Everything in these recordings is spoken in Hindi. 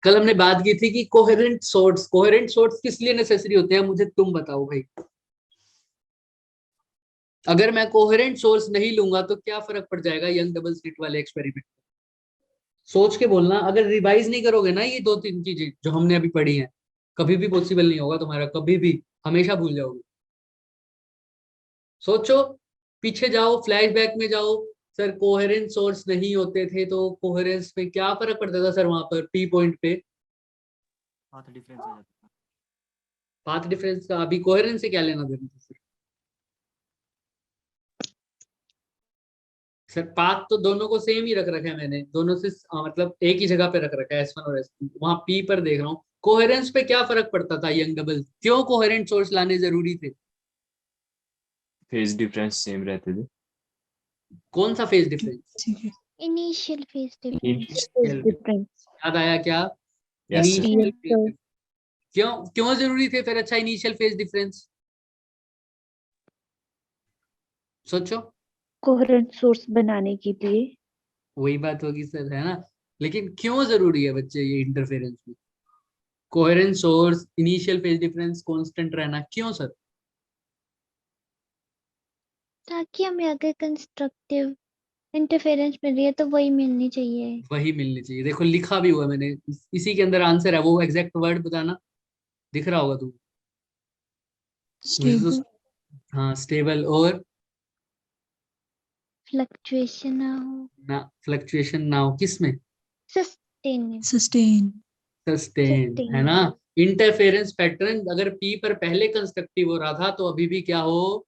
कल हमने बात की थी कि कोहेरेंट सोर्स किस लिए नेसेसरी होते हैं, मुझे तुम बताओ भाई। अगर मैं कोहेरेंट सोर्स नहीं लूंगा तो क्या फर्क पड़ जाएगा यंग डबल स्लिट वाले एक्सपेरिमेंट। सोच के बोलना, अगर रिवाइज नहीं करोगे ना ये दो तीन चीजें जो हमने अभी पढ़ी हैं, कभी भी पॉसिबल नहीं होगा तुम्हारा, कभी भी, हमेशा भूल जाओगे। सोचो, पीछे जाओ, फ्लैशबैक में जाओ। सर कोहेरेंट सोर्स नहीं होते थे तो कोहेरेंस पे क्या फर्क पड़ता था सर, वहां पर पी पॉइंट पे पाथ डिफरेंस हो जाता है। पाथ डिफरेंस का अभी कोहेरेंस से क्या लेना देना था सर? सर पाथ तो दोनों को सेम ही रख रखा है मैंने, दोनों से मतलब एक ही जगह पे रख रखा है S1 और S2, वहां पी पर देख रहा हूँ। कोहेरेंस पे क्या फर्क पड़ता था यंग डबल, क्यों कोहेरेंट सोर्स लाने जरूरी थे? फेज डिफरेंस सेम रहते थे। कौन सा phase difference? Initial phase difference याद आया क्या? Yes, sir. इनिशियल फेज, क्यों क्यों जरूरी थे फिर? अच्छा, इनिशियल फेज डिफरेंस सोचो। कोहेरेंट सोर्स बनाने के लिए। वही बात होगी सर, है ना? लेकिन क्यों जरूरी है बच्चे ये इंटरफेरेंस में? Coherent source, initial phase difference constant रहना, क्यों सर? ताकि हमें अगर कंस्ट्रक्टिव इंटरफेरेंस मिल रही है तो वही मिलनी चाहिए। वही मिलनी चाहिए। देखो लिखा भी हुआ है मैंने, इसी के अंदर आंसर है, वो एग्जैक्ट वर्ड बताना, दिख रहा होगा तुम। स्टेबल। हाँ स्टेबल, और फ्लक्चुएशन ना हो, ना फ्लक्चुएशन ना हो, किसमें? Sustain sustain. सस्टेन, है ना? इंटरफेरेंस पैटर्न अगर पी पर पहले कंस्ट्रक्टिव हो रहा था तो अभी भी क्या हो?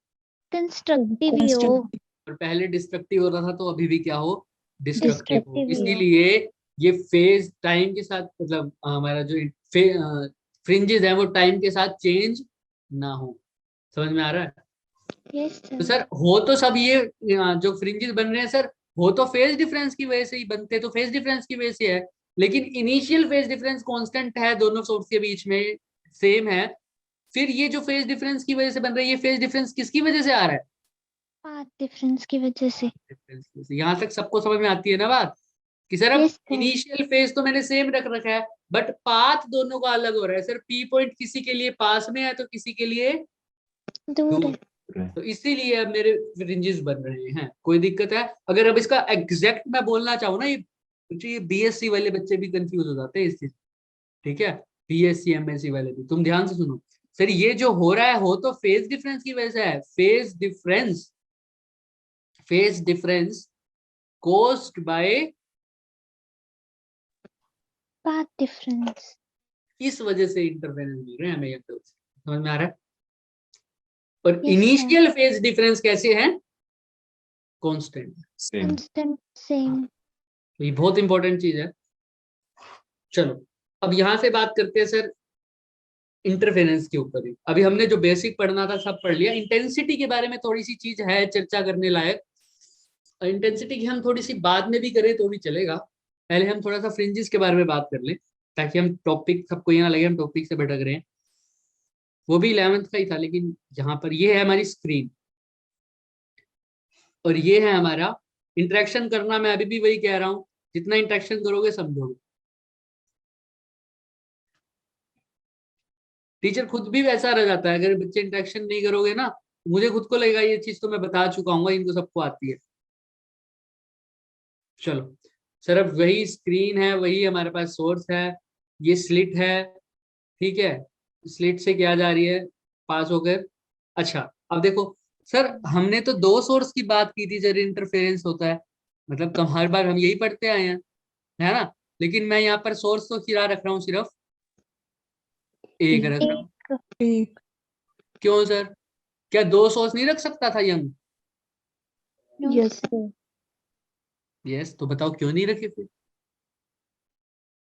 कंस्ट्रक्टिव ही हो। और पहले डिस्ट्रक्टिव हो रहा था तो अभी भी क्या हो? डिस्ट्रक्टिव हो। Destructive ही हो। इसीलिए ये फेज टाइम के साथ, मतलब हमारा जो फ्रिंजेस है वो टाइम के साथ चेंज ना हो। समझ में आ रहा है? यस तो सर। सर हो तो सब ये जो फ्रिंजेस बन रहे हैं सर, हो तो फेज डिफरेंस की वजह से ही बनते, तो फेज डिफरेंस की वजह से है। लेकिन इनिशियल फेज डिफरेंस कांस्टेंट है दोनों सोर्स के बीच में, सेम है। फिर ये जो फेज डिफरेंस की वजह से बन रहा है, ये फेज डिफरेंस किसकी वजह से आ रहा है? पाथ डिफरेंस की वजह से। यहाँ तक सबको समझ में आती है ना बात? कि सर अब यस सर। इनिशियल फेज तो मैंने सेम रख रखा है, बट पाथ दोनों का अलग हो रहा है सर। पी पॉइंट किसी के लिए पास में है तो किसी के लिए दूर है। दूर। तो इसीलिए अब मेरे फ्रिंजेस बन रहे हैं। कोई दिक्कत है? अगर अब इसका एग्जैक्ट मैं बोलना चाहूँ ना, ये बीएससी वाले बच्चे भी कंफ्यूज हो जाते हैं इस चीज, ठीक है? बीएससी एमएससी वाले भी, तुम ध्यान से सुनो। सर ये जो हो रहा है हो तो फेज डिफरेंस की वजह से है। Phase difference caused by, path difference. इस वजह से इंटरफेरेंस मिल रहे हैं हमें एकदम से। समझ में आ रहा है? और Yes, इनिशियल फेज डिफरेंस कैसे है? कांस्टेंट। सेम। Constant same. तो ये बहुत इंपॉर्टेंट चीज है। चलो अब यहां से बात करते हैं सर इंटरफेरेंस के ऊपर ही। अभी हमने जो बेसिक पढ़ना था सब पढ़ लिया। इंटेंसिटी के बारे में थोड़ी सी चीज है चर्चा करने लायक। इंटेंसिटी की हम थोड़ी सी बाद में भी करें तो भी चलेगा, पहले हम थोड़ा सा फ्रिंजेस के बारे में बात कर लें, ताकि हम टॉपिक, सबको यहाँ लगे हम टॉपिक से भटक रहे हैं। वो भी 11th का ही था, लेकिन यहाँ पर ये है हमारी स्क्रीन और ये है हमारा इंटरेक्शन करना। मैं अभी भी वही कह रहा हूँ, जितना इंटरेक्शन करोगे समझोगे। टीचर खुद भी वैसा रह जाता है अगर बच्चे इंटरेक्शन नहीं करोगे ना। मुझे खुद को लगेगा ये चीज तो मैं बता चुका हूँ, इनको सबको आती है। चलो सर, अब वही स्क्रीन है, वही हमारे पास सोर्स है, ये स्लिट है, ठीक है? स्लिट से क्या जा रही है पास होकर। अच्छा अब देखो सर, हमने तो दो सोर्स की बात की थी जब इंटरफेरेंस होता है, मतलब तो हर बार हम यही पढ़ते आए हैं, है ना? लेकिन मैं यहाँ पर सोर्स तो खिला रख रहा हूँ, सिर्फ एक रख रहा हूँ। एक। क्यों सर? क्या दो सोर्स नहीं रख सकता था यंग? Yes sir. यस, तो बताओ क्यों नहीं रखे फिर?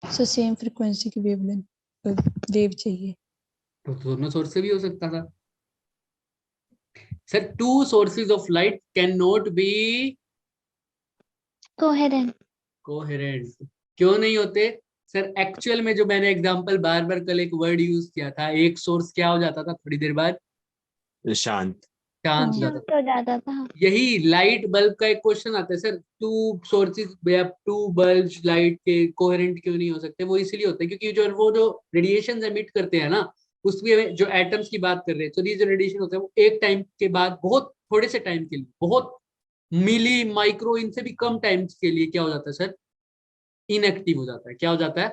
सो सेम फ्रीक्वेंसी की वेवलेंथ वेव चाहिए। तो दोनों सोर्स से भी हो सकता था sir. Two sources of light can not be coherent. Coherent. क्यों नहीं होते सर? एक्चुअल में जो मैंने एग्जांपल बार बार कल एक वर्ड यूज किया था, एक सोर्स क्या हो जाता था थोड़ी देर बाद? शांत। चांस ज्यादा। तो ज्यादा था। यही लाइट बल्ब का एक क्वेश्चन आता है सर, टू सोर्सेज या टू बल्ब लाइट के कोहेरेंट क्यों नहीं हो सकते? वो इसलिए होते हैं क्योंकि जो रेडिएशन एमिट करते हैं ना, उसमें जो एटम्स की बात कर रहे हैं, तो ये जो रेडिएशन होता है वो एक टाइम के बाद, बहुत थोड़े से टाइम के लिए, बहुत मिली माइक्रो इनसे भी कम टाइम के लिए क्या हो जाता है सर? इनएक्टिव हो जाता है। क्या हो जाता है?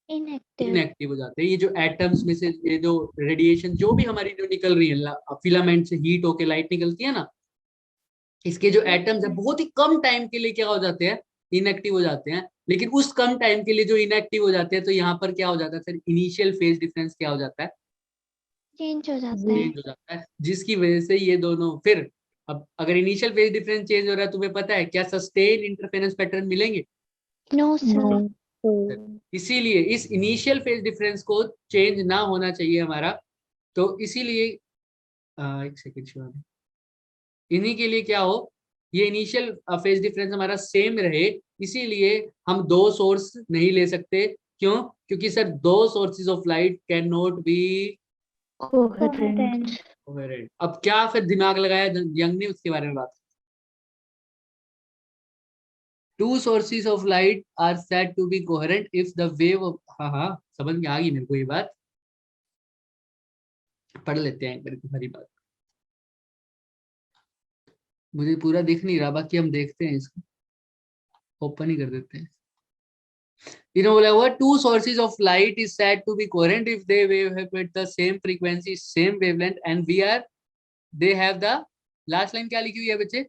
इनएक्टिव। इनएक्टिव हो जाते हैं। ये जो एटम्स में से ये जो रेडिएशन जो भी हमारी जो निकल रही है फिलामेंट से हीट होके लाइट निकलती है ना, इसके जो एटम्स है बहुत ही कम टाइम के लिए क्या हो जाते हैं? इनएक्टिव हो जाते हैं। लेकिन उस कम टाइम के लिए जो इनएक्टिव हो जाते हैं, तो यहाँ पर क्या हो जाता है सर? इनिशियल फेज डिफरेंस क्या हो जाता है? चेंज हो जाता है। चेंज हो जाता है, जिसकी वजह से ये दोनों फिर, अब अगर इनिशियल फेज डिफरेंस चेंज हो रहा है, तुम्हें पता है क्या सस्टेन इंटरफेरेंस पैटर्न मिलेंगे? No sir. इसीलिए इस इनिशियल फेज डिफरेंस को चेंज ना होना चाहिए हमारा, तो इसीलिए एक सेकेंड शिवानी, इन्हीं के लिए क्या हो, ये इनिशियल फेज डिफरेंस हमारा सेम रहे, इसीलिए हम दो सोर्स नहीं ले सकते। क्यों? क्योंकि सर दो sources of light can not be coherent. Coherent. अब क्या फिर दिमाग लगाया यंग ने उसके बारे में बात? Two sources of light are said to be coherent if the wave of, हाँ हाँ समझ में आ गई मेरे को ये बात, पढ़ लेते हैं एक बार तुम्हारी बात, मुझे पूरा दिख नहीं रहा, बाकी हम देखते हैं इसको, ओपन ही कर देते हैं। You know, whatever two sources of light is said to be coherent if they wave at the same frequency, same wavelength, and they have the last line क्या लिखी हुई है बच्चे?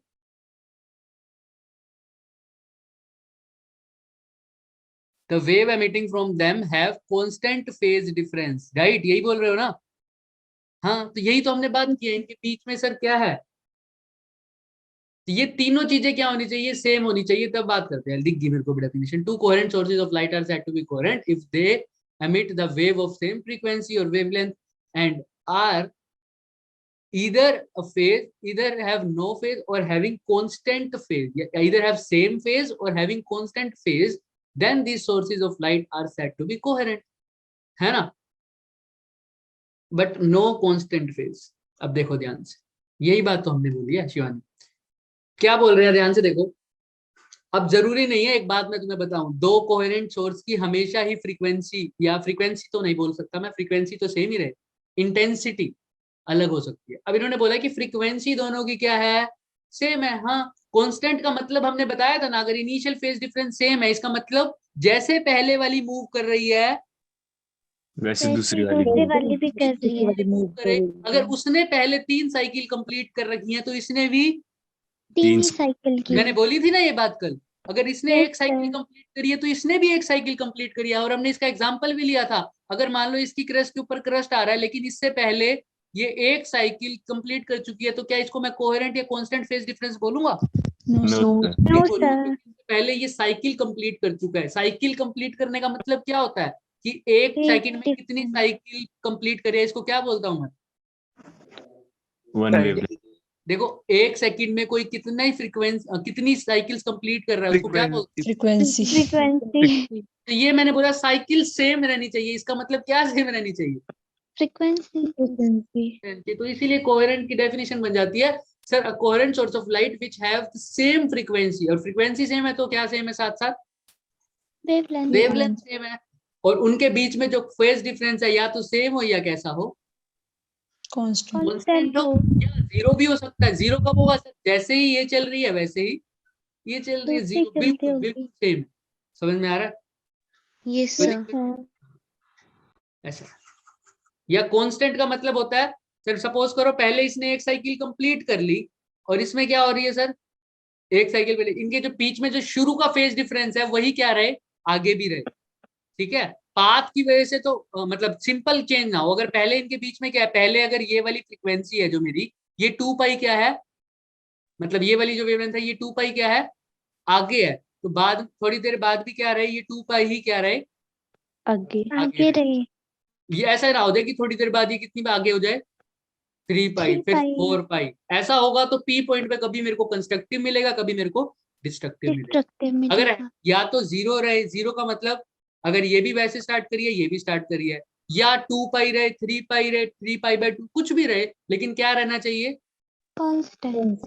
The wave emitting from them have constant phase difference, right? यही बोल रहे हो ना? हाँ, तो यही तो हमने बात की है, इनके बीच में सर क्या है? ये तीनों चीजें क्या होनी चाहिए? सेम होनी चाहिए, तब बात करते हैं। लिख गई मेरे को definition, two coherent sources of light are said to be coherent if they emit the wave of same frequency or wavelength and are either have no phase or having constant phase, either have same phase or having constant phase, then these sources of light are said to be coherent, है ना? But no constant phase। अब देखो ध्यान से, यही बात तो हमने बोली है। शिवानी क्या बोल रहे हैं, ध्यान से देखो। अब जरूरी नहीं है, एक बात मैं तुम्हें बताऊं, दो कोहेरेंट सोर्स की हमेशा ही फ्रीक्वेंसी, या फ्रीक्वेंसी तो नहीं बोल सकता मैं, फ्रीक्वेंसी तो सेम ही रहे, इंटेंसिटी अलग हो सकती है। अब इन्होंने बोला कि फ्रीक्वेंसी दोनों की क्या है? सेम है। हाँ, कांस्टेंट का मतलब हमने बताया था ना, अगर इनिशियल फेज डिफरेंस सेम है, इसका मतलब जैसे पहले वाली मूव कर रही है वैसे दूसरी दूसरी वाली वाली भी कर रही है। मूव करे। अगर उसने पहले 3 साइकिल कंप्लीट कर रखी है, तो इसने भी तीन ही तीन- साइकिल की। मैंने बोली थी ना ये बात कल, अगर इसने Yes, एक साइकिल sir. कंप्लीट करी है तो इसने भी एक साइकिल कंप्लीट करी है। और हमने इसका एग्जांपल भी लिया था, अगर मान लो इसकी क्रस्ट के ऊपर क्रस्ट आ रहा है, लेकिन इससे पहले ये एक साइकिल कंप्लीट कर चुकी है, तो क्या इसको मैं कोहेरेंट या कांस्टेंट फेज डिफरेंस बोलूंगा? No, sir. नहीं No, बोलूंगा, sir. क्योंकि इससे पहले ये साइकिल कंप्लीट कर चुका है। साइकिल कंप्लीट करने का मतलब क्या होता है कि एक Phase सेकंड में कितनी difference. साइकिल कंप्लीट करे, इसको क्या बोलता हूँ मैं? One wavelength. देखो, एक सेकंड में कोई कितना ही कितनी साइकिल्स कंप्लीट कर रहा है, उसको क्या बोलते हैं? फ्रीक्वेंसी। Frequency. तो ये मैंने बोला साइकिल सेम रहनी चाहिए, इसका मतलब क्या सेम रहनी चाहिए? Frequency. तो इसीलिए कोहेरेंट की डेफिनेशन बन जाती है sir, a coherent source of light which have the same frequency, और फ्रीक्वेंसी सेम है तो क्या सेम है? साथ साथ Wavelength. वेवलेंथ सेम है, और उनके बीच में जो फेज डिफरेंस है या तो सेम हो या कैसा हो? कांस्टेंट। कांस्टेंट हो, या जीरो भी हो सकता है। जीरो कब होगा सर? जैसे ही ये चल रही है वैसे ही ये चल रही है, दूसरी जीरो, चलती बिल्कुल होगी। बिल्कुल सेम। समझ में आ रहा है? Yes, Very sir. good. ऐसा। या कांस्टेंट का मतलब होता है सर, सपोज करो पहले इसने एक साइकिल कंप्लीट कर ली, और इसमें क्या हो रही है सर? एक साइकिल पहले, इनके जो बीच में जो शुरू का फेज डिफरेंस है वही क्या रहे, आगे भी रहे। ठीक है, पाथ की वजह से तो मतलब सिंपल चेंज ना हो। अगर पहले इनके बीच में क्या है, पहले अगर ये वाली फ्रीक्वेंसी है जो मेरी, ये 2 पाई क्या है, मतलब ये वाली जो वेवलेंथ है ये 2 पाई क्या है, आगे है, तो बाद थोड़ी देर बाद भी क्या रहे, ये 2 पाई ही क्या रहे, आगे। आगे रहे। ये ऐसा ना हो जाए कि थोड़ी देर बाद ये कितनी आगे हो जाए, 3 पाई, 3 फिर पाई। 4 पाई। ऐसा होगा तो पी पॉइंट पे कभी मेरे को कंस्ट्रक्टिव मिलेगा, कभी मेरे को डिस्ट्रक्टिव मिलेगा। Destructive अगर मिलेगा। या तो जीरो रहे, जीरो का मतलब अगर ये भी वैसे स्टार्ट करिए, ये भी स्टार्ट करिए, या 2 पाई रहे, 3 पाई रहे, 3 पाई बाय 2, कुछ भी रहे, लेकिन क्या रहना चाहिए? कांस्टेंट।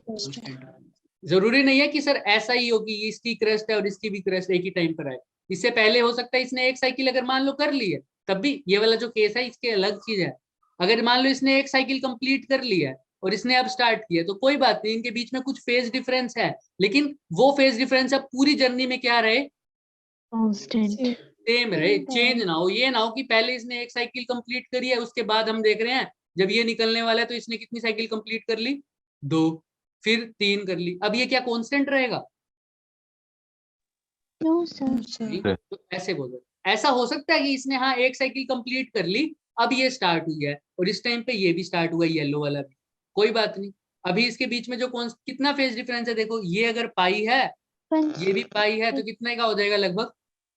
जरूरी नहीं है कि सर ऐसा ही होगी, इसकी क्रस्ट है और इसकी भी क्रस्ट एक ही टाइम पर आए। इससे पहले हो सकता है इसने एक साइकिल अगर मान लो कर ली है, तब भी ये वाला जो केस है इसके अलग चीज है। अगर मान लो इसने एक साइकिल कंप्लीट कर लिया है और इसने अब स्टार्ट किया, तो कोई बात नहीं, इनके बीच में कुछ फेज डिफरेंस है, लेकिन वो फेज डिफरेंस अब पूरी जर्नी में क्या रहे, कांस्टेंट। सेम रहे, चेंज ना हो। ये ना हो कि पहले इसने एक साइकिल कंप्लीट करी है, उसके बाद हम देख रहे हैं जब ये निकलने वाला है तो इसने कितनी साइकिल कंप्लीट कर ली, 2, फिर 3 कर ली। अब ये क्या कांस्टेंट रहेगा? No sir. नहीं, तो ऐसे बोलो, ऐसा हो सकता है कि इसने हाँ एक साइकिल कंप्लीट कर ली, अब ये स्टार्ट हुई है और इस टाइम पे ये भी स्टार्ट हुआ, येलो वाला भी, कोई बात नहीं। अभी इसके बीच में जो कितना फेज डिफरेंस है, देखो ये अगर पाई है, ये भी पाई है, तो कितने का हो जाएगा, लगभग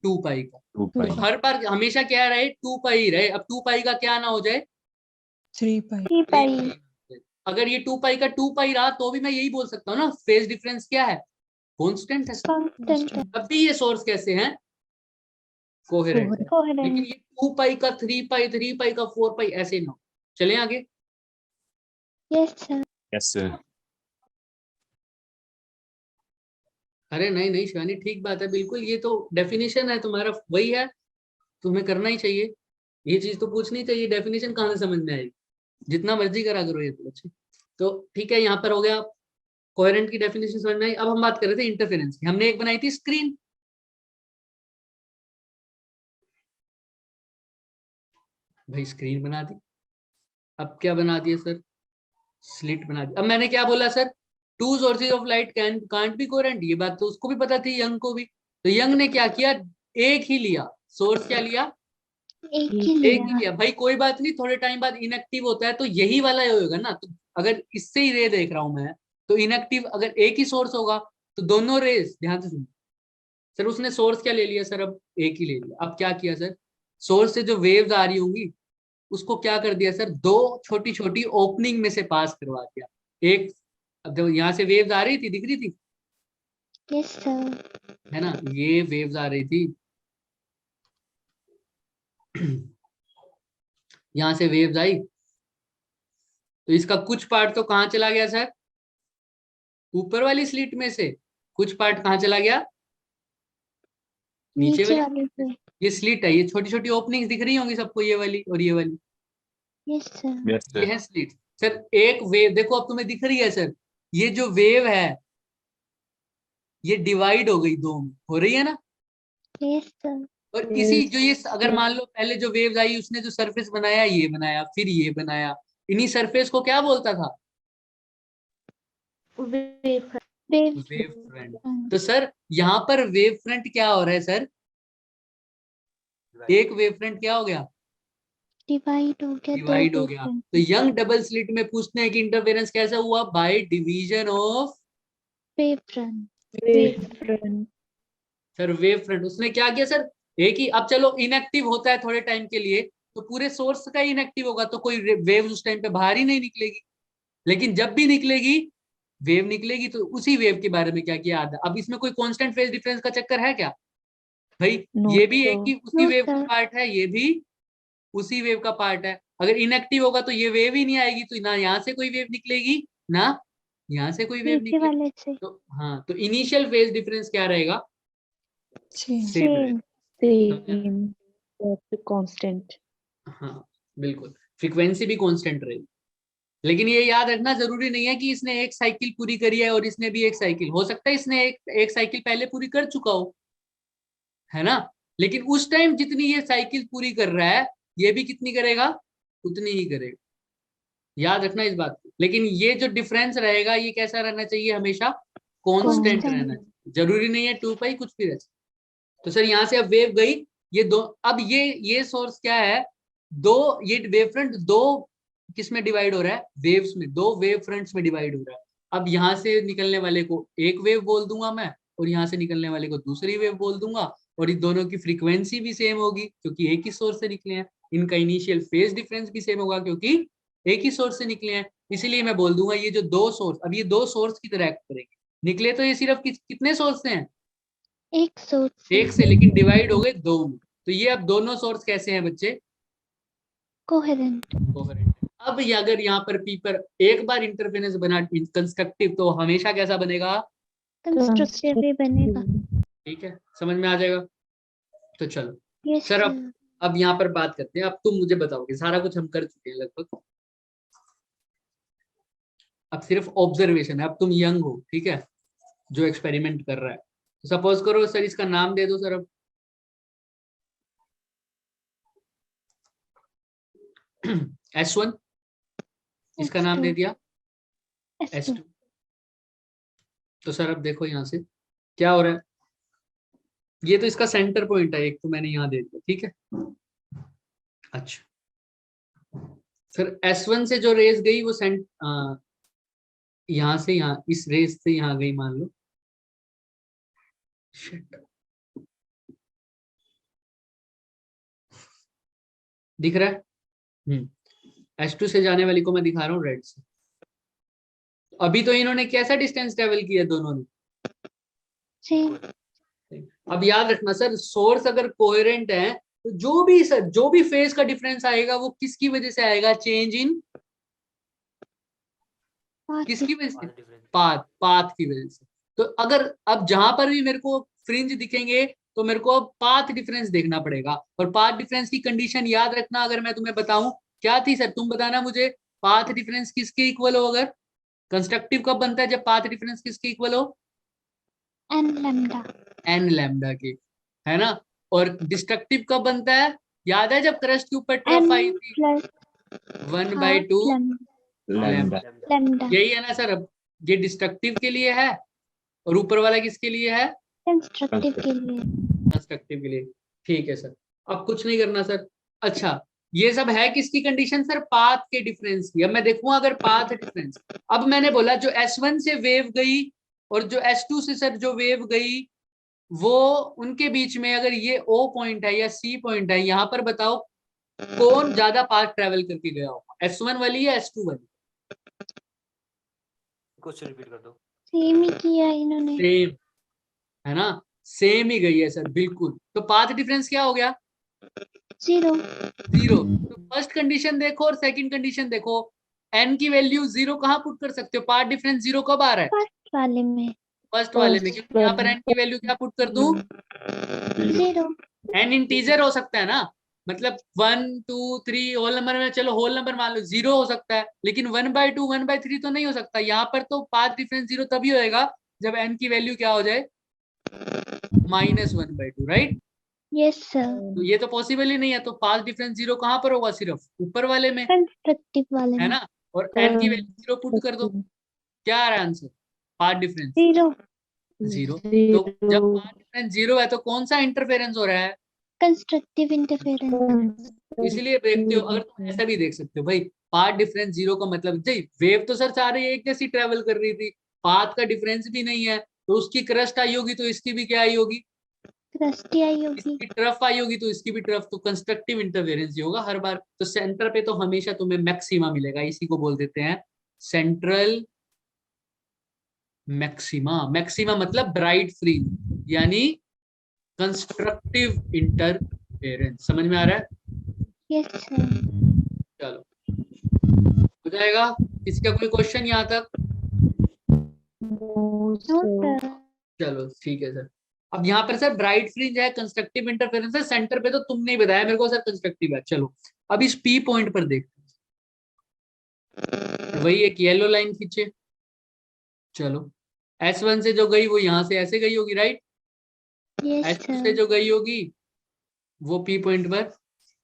2 पाई का। 2 पाई। तो हर बार हमेशा क्या रहे, 2 पाई रहे। अब 2 पाई का क्या ना हो जाए, 3 पाई। 3 पाई। अगर ये 2 पाई का 2 पाई रहा तो भी मैं यही बोल सकता हूँ ना, फेज डिफरेंस क्या है, कांस्टेंट है। कांस्टेंट। तब भी ये सोर्स कैसे हैं, कोहेरेंट। लेकिन कोहेरेंट। ये 2 पाई का 3 पाई, 3 पाई का 4 पाई ऐसे ना हो। चलें आगे। Yes sir. Yes sir. अरे नहीं नहीं शिवानी, ठीक बात है, बिल्कुल, ये तो डेफिनेशन है तुम्हारा, वही है, तुम्हें करना ही चाहिए, ये चीज तो पूछनी चाहिए। डेफिनेशन कहाँ से समझ में आएगी, जितना मर्जी करा करो ये तो अच्छी। तो ठीक है, यहाँ पर हो गया कोहेरेंट की डेफिनेशन समझ में आई। अब हम बात कर रहे थे इंटरफेरेंस की। हमने एक बनाई थी स्क्रीन, भाई स्क्रीन बना दी। अब क्या बना दिया सर, स्लिट बना दी। अब मैंने क्या बोला sir, 2 sources of light can't be coherent, ये बात तो उसको भी पता थी, यंग को भी। तो यंग ने क्या किया, एक ही लिया सोर्स, क्या लिया, एक ही एक ही लिया। लिया। भाई कोई बात नहीं, थोड़े टाइम बाद इनएक्टिव होता है तो यही वाला होगा ना। तो अगर इससे ही रे देख रहा हूं मैं, तो इनएक्टिव अगर एक ही सोर्स होगा तो दोनों रेस, ध्यान से सुनो सर, उसने सोर्स क्या ले लिया सर, अब एक ही ले लिया। अब क्या किया सर, सोर्स से जो वेव्स आ रही होंगी उसको क्या कर दिया सर, 2 छोटी छोटी ओपनिंग में से पास करवा दिया। एक, अब जब यहाँ से वेव्स आ रही थी, दिख रही थी, यस सर। है ना, ये वेव्स आ रही थी, यहाँ से वेव्स आई, तो इसका कुछ पार्ट तो कहाँ चला गया सर, ऊपर वाली स्लिट में से। कुछ पार्ट कहाँ चला गया, नीचे नीचे वाली। वाले पे। ये स्लिट है, ये छोटी छोटी ओपनिंग्स दिख रही होंगी सबको, ये वाली और ये वाली, यस सर। यस ये सर। है स्लिट। सर एक वेव देखो, अब तुम्हें दिख रही है सर, ये जो वेव है ये डिवाइड हो गई, 2 में हो रही है ना। Yes sir. और इसी जो ये, अगर मान लो पहले जो वेव्स आई उसने जो सरफेस बनाया, ये बनाया, फिर ये बनाया, इन्हीं सरफेस को क्या बोलता था, वेव। Wave front. तो सर यहाँ पर वेव फ्रंट क्या हो रहा है सर, एक वेव फ्रंट क्या हो गया, डिवाइड हो गया, 2 डिवाइड हो वेव गया। फ्रंट। तो यंग डबल स्लिट में पूछते हैं कि इंटरफेरेंस कैसा हुआ, by division of wave front. Sir wave front. उसने क्या किया सर, एक ही, अब चलो इनएक्टिव होता है थोड़े टाइम के लिए तो पूरे सोर्स का इनएक्टिव होगा, तो कोई वेव उस टाइम पे बाहर ही नहीं निकलेगी। लेकिन जब भी निकलेगी, वेव निकलेगी, तो उसी वेव के बारे में क्या किया आधा। अब इसमें कोई कांस्टेंट फेज डिफरेंस का चक्कर है क्या भाई, ये भी एक ही उसी No, वेव का sir. पार्ट है, ये भी उसी वेव का पार्ट है। अगर इनएक्टिव होगा तो ये वेव ही नहीं आएगी, तो ना यहाँ से कोई वेव निकलेगी, ना यहाँ से कोई वेव नीचे निकलेगी। वाले से। तो हाँ, तो इनिशियल फेज डिफरेंस क्या रहेगा, सेम रहेगा। कांस्टेंट। हाँ बिल्कुल, फ्रीक्वेंसी भी कांस्टेंट रहेगी। लेकिन ये याद रखना जरूरी नहीं है कि इसने एक साइकिल पूरी करी है और इसने भी एक साइकिल, हो सकता है इसने एक साइकिल पहले पूरी कर चुका हो, है ना, लेकिन उस टाइम जितनी ये साइकिल पूरी कर रहा है, ये भी कितनी करेगा, उतनी ही करेगा। याद रखना इस बात को। लेकिन ये जो डिफरेंस रहेगा ये कैसा रहना चाहिए, हमेशा कांस्टेंट Constant. रहना चाहिए। जरूरी नहीं है 2 पाई कुछ भी रहे। तो सर यहाँ से अब वेव गई, ये 2, अब ये सोर्स क्या है, 2, ये वेव फ्रंट 2 किस में डिवाइड हो रहा है, वेव्स में, 2 वेव फ्रंट्स में डिवाइड हो रहा है। अब यहाँ से निकलने वाले को एक वेव बोल दूंगा मैं, और यहाँ से निकलने वाले को दूसरी वेव बोल दूंगा, और इन दोनों की फ्रीक्वेंसी भी सेम होगी क्योंकि एक ही सोर्स से निकले हैं। इनका इनिशियल फेज डिफरेंस भी सेम होगा क्योंकि एक ही सोर्स से निकले हैं। इसीलिए मैं बोल दूंगा ये जो 2 सोर्स, अब ये 2 सोर्स की तरह एक्ट करेंगे। निकले तो ये सिर्फ कितने सोर्स से हैं, एक सोर्स एक से, लेकिन डिवाइड हो गए 2 में। तो ये अब दोनों सोर्स कैसे हैं बच्चे, कोहेरेंट। कोहेरेंट। अब ये अगर यहाँ पर पी पर एक बार इंटरफेरेंस बना कंस्ट्रक्टिव, तो हमेशा कैसा बनेगा? कंस्ट्रक्टिव ही बनेगा। ठीक है, समझ में आ जाएगा। तो चलो यस सर, सर। अब यहाँ पर बात करते हैं। अब तुम मुझे बताओगे, सारा कुछ हम कर चुके हैं लगभग, अब सिर्फ ऑब्जर्वेशन है। अब तुम यंग हो, ठीक है, जो एक्सपेरिमेंट कर रहा है। तो सपोज करो सर, इसका नाम दे दो सर। अब S1, इसका नाम दे दिया S2। S2। तो सर अब देखो यहाँ से क्या हो रहा है। ये तो इसका सेंटर पॉइंट है, एक तो मैंने यहाँ दे दिया, ठीक है। अच्छा सर, S1 से जो रेस गई वो यहाँ से यहाँ, इस रेस से यहाँ गई, मान लो। Shit. दिख रहा है? S2 से जाने वाली को मैं दिखा रहा हूँ रेड से। अभी तो इन्होंने कैसा डिस्टेंस ट्रेवल किया दोनों ने? सेम। अब याद रखना सर, सोर्स अगर कोहेरेंट है तो जो भी फेज का डिफरेंस आएगा वो किसकी वजह से आएगा? चेंज इन किसकी वजह से? Path difference. पाथ की वजह से। तो अगर अब जहां पर भी मेरे को फ्रिंज दिखेंगे तो मेरे को पाथ डिफरेंस देखना पड़ेगा। और पाथ डिफरेंस की कंडीशन याद रखना, अगर मैं तुम्हें बताऊं क्या थी सर, तुम बताना मुझे। पाथ डिफरेंस किसके इक्वल हो? अगर कंस्ट्रक्टिव कब बनता है? जब पाथ डिफरेंस किसके इक्वल हो? N lambda. एन लैम्डा के, है ना। और डिस्ट्रक्टिव कब बनता है? याद है जब क्रस्ट के ऊपर ट्रफ आई एन थी? Plus 1/2 lambda. लैम्डा। यही है ना सर। अब ये डिस्ट्रक्टिव के लिए है और ऊपर वाला किसके लिए है? कंस्ट्रक्टिव के लिए। कंस्ट्रक्टिव के लिए। ठीक है सर, अब कुछ नहीं करना सर। अच्छा, ये सब है किसकी कंडीशन सर? पाथ के डिफरेंस की। अब मैं देखूंगा अगर पाथ डिफरेंस, अब मैंने बोला जो S1 से वेव गई और जो S2 से सर जो वेव गई, वो उनके बीच में अगर ये O पॉइंट है या C पॉइंट है, यहाँ पर बताओ कौन ज्यादा पाथ ट्रेवल करके गया होगा? S1 वाली या S2 वाली? क्वेश्चन रिपीट कर दो। सेम ही किया इन्होंने। सेम, है ना, सेम ही गई है सर, बिल्कुल। तो पाथ डिफरेंस क्या हो गया? 0। 0। तो फर्स्ट कंडीशन देखो और सेकंड कंडीशन देखो, n की वैल्यू 0 कहाँ पुट कर सकते हो? पाथ डिफरेंस 0 कब आ रहा है? फर्स्ट वाले में फर्स्ट वाले में, क्योंकि यहाँ पर n की वैल्यू क्या पुट कर दूं? 0। n इंटीजर हो सकता है ना, मतलब 1 2 3 होल नंबर में, चलो होल नंबर मान लो 0 हो सकता है, लेकिन 1/2 1/3 तो नहीं हो सकता। यहाँ पर तो पाथ डिफरेंस 0 तभी होएगा जब n की वैल्यू क्या हो जाए? -1/2, राइट। Yes sir. तो ये तो पॉसिबल ही नहीं है। तो पाथ डिफरेंस 0 कहाँ पर होगा? सिर्फ ऊपर वाले में, कंस्ट्रक्टिव वाले है में। ना। और n की वैल्यू 0 पुट कर दो, क्या आ रहा है आंसर? Path difference 0। 0। तो जब पाथ डिफरेंस 0 है तो कौन सा इंटरफेरेंस हो रहा है? Constructive interference. इसलिए देखते हो, अगर तुम ऐसा भी देख सकते हो भाई, पाथ डिफरेंस 0 का मतलब जी वेव तो सर सारे एक जैसी ट्रेवल कर रही थी, पाथ का डिफरेंस भी नहीं है, तो उसकी क्रस्ट आई होगी तो इसकी भी क्या आई होगी? क्रस्टी आई होगी। इसकी ट्रफ आई होगी तो इसकी भी ट्रफ। तो कंस्ट्रक्टिव इंटरफेरेंस ही होगा हर बार। तो सेंटर पे तो हमेशा तुम्हें मैक्सिमा मिलेगा, इसी को बोल देते हैं सेंट्रल मैक्सिमा। मैक्सिमा मतलब ब्राइट फ्रिंज, यानी कंस्ट्रक्टिव इंटरफेरेंस। समझ में आ रहा है? Yes sir. चलो हो जाएगा। किसी का कोई क्वेश्चन यहाँ तक? No sir. चलो ठीक है सर। अब यहाँ पर सर ब्राइट फ्रिंज है, कंस्ट्रक्टिव इंटरफेरेंस है, सेंटर पे तो तुमने ही बताया मेरे को सर कंस्ट्रक्टिव है। चलो अब इस P पॉइंट पर देखते हैं। वही एक येलो लाइन खींचे। चलो S1 से जो गई वो यहाँ से ऐसे गई होगी, राइट। यस S2 से सर। जो गई होगी वो P पॉइंट पर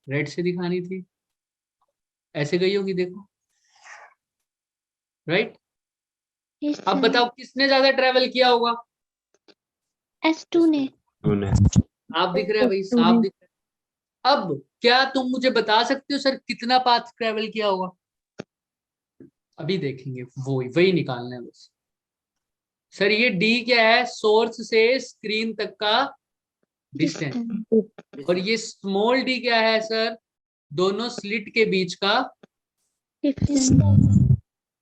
रेड से दिखानी थी, ऐसे गई होगी, देखो, राइट। यस अब सर। बताओ किसने ज्यादा ट्रेवल किया होगा? S2 ने। आप दिख रहे हैं भाई, साफ दिख रहा है। अब क्या तुम मुझे बता सकते हो सर कितना पाथ ट्रेवल किया होगा? अभी देखेंगे, वही वही निकालना है बस। सर ये D क्या है? सोर्स से स्क्रीन तक का डिस्टेंस। और ये स्मॉल d क्या है सर? दोनों स्लिट के बीच का डिफरेंस।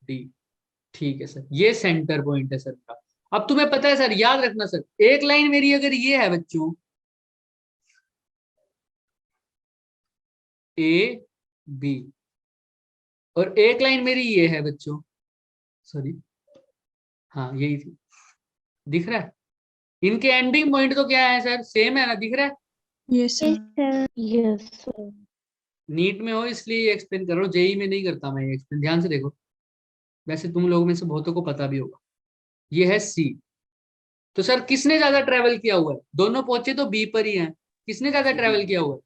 d। ठीक है सर, ये सेंटर पॉइंट है सर का। अब तुम्हें पता है सर, याद रखना सर, एक लाइन मेरी अगर ये है बच्चों, A B, और एक लाइन मेरी ये है बच्चों, सॉरी, हाँ यही थी, दिख रहा है? इनके एंडिंग पॉइंट तो क्या है सर, सेम है ना, दिख रहा है? Yes, Yes, sir. sir. Yes, sir. NEET में हो इसलिए एक्सप्लेन कर रहा हूँ, जेई में नहीं करता मैं ये एक्सप्लेन, ध्यान से देखो। वैसे तुम लोगों में से बहुतों को पता भी होगा। ये है सी। तो सर किसने ज्यादा ट्रेवल किया हुआ है? दोनों पहुंचे तो बी पर ही हैं। किसने ज्यादा ट्रेवल किया हुआ है?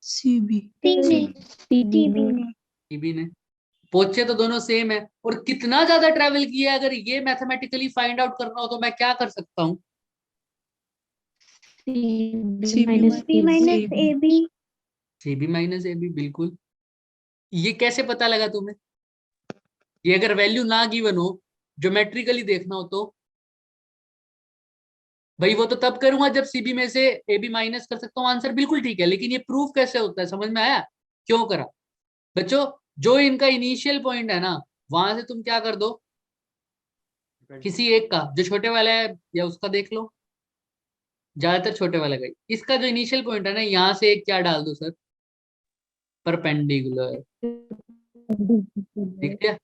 CB. C में, CB. CB में। टीबी ने। पहुंचे तो दोनों सेम है, और कितना ज्यादा ट्रेवल किया है, अगर ये मैथमेटिकली फाइंड आउट करना हो तो मैं क्या कर सकता हूँ? CB B minus AB. AB। C B minus A B, बिल्कुल। ये कैसे पता लगा तुम्हें? ये अगर वैल्यू ना गिवन हो, ज्योमेट्रिकली देखना हो तो भाई वो तो तब करूंगा जब सीबी में से ए बी माइनस कर सकता हूँ, आंसर बिल्कुल ठीक है। लेकिन ये प्रूफ कैसे होता है, समझ में आया क्यों करा? बच्चों, जो इनका इनिशियल पॉइंट है ना, वहां से तुम क्या कर दो, किसी एक का, जो छोटे वाला है या उसका देख लो, ज्यादातर छोटे वाला का ही। इसका जो इनिशियल पॉइंट है ना, यहाँ से एक क्या डाल दो सर, परपेंडिकुलर। ठीक है?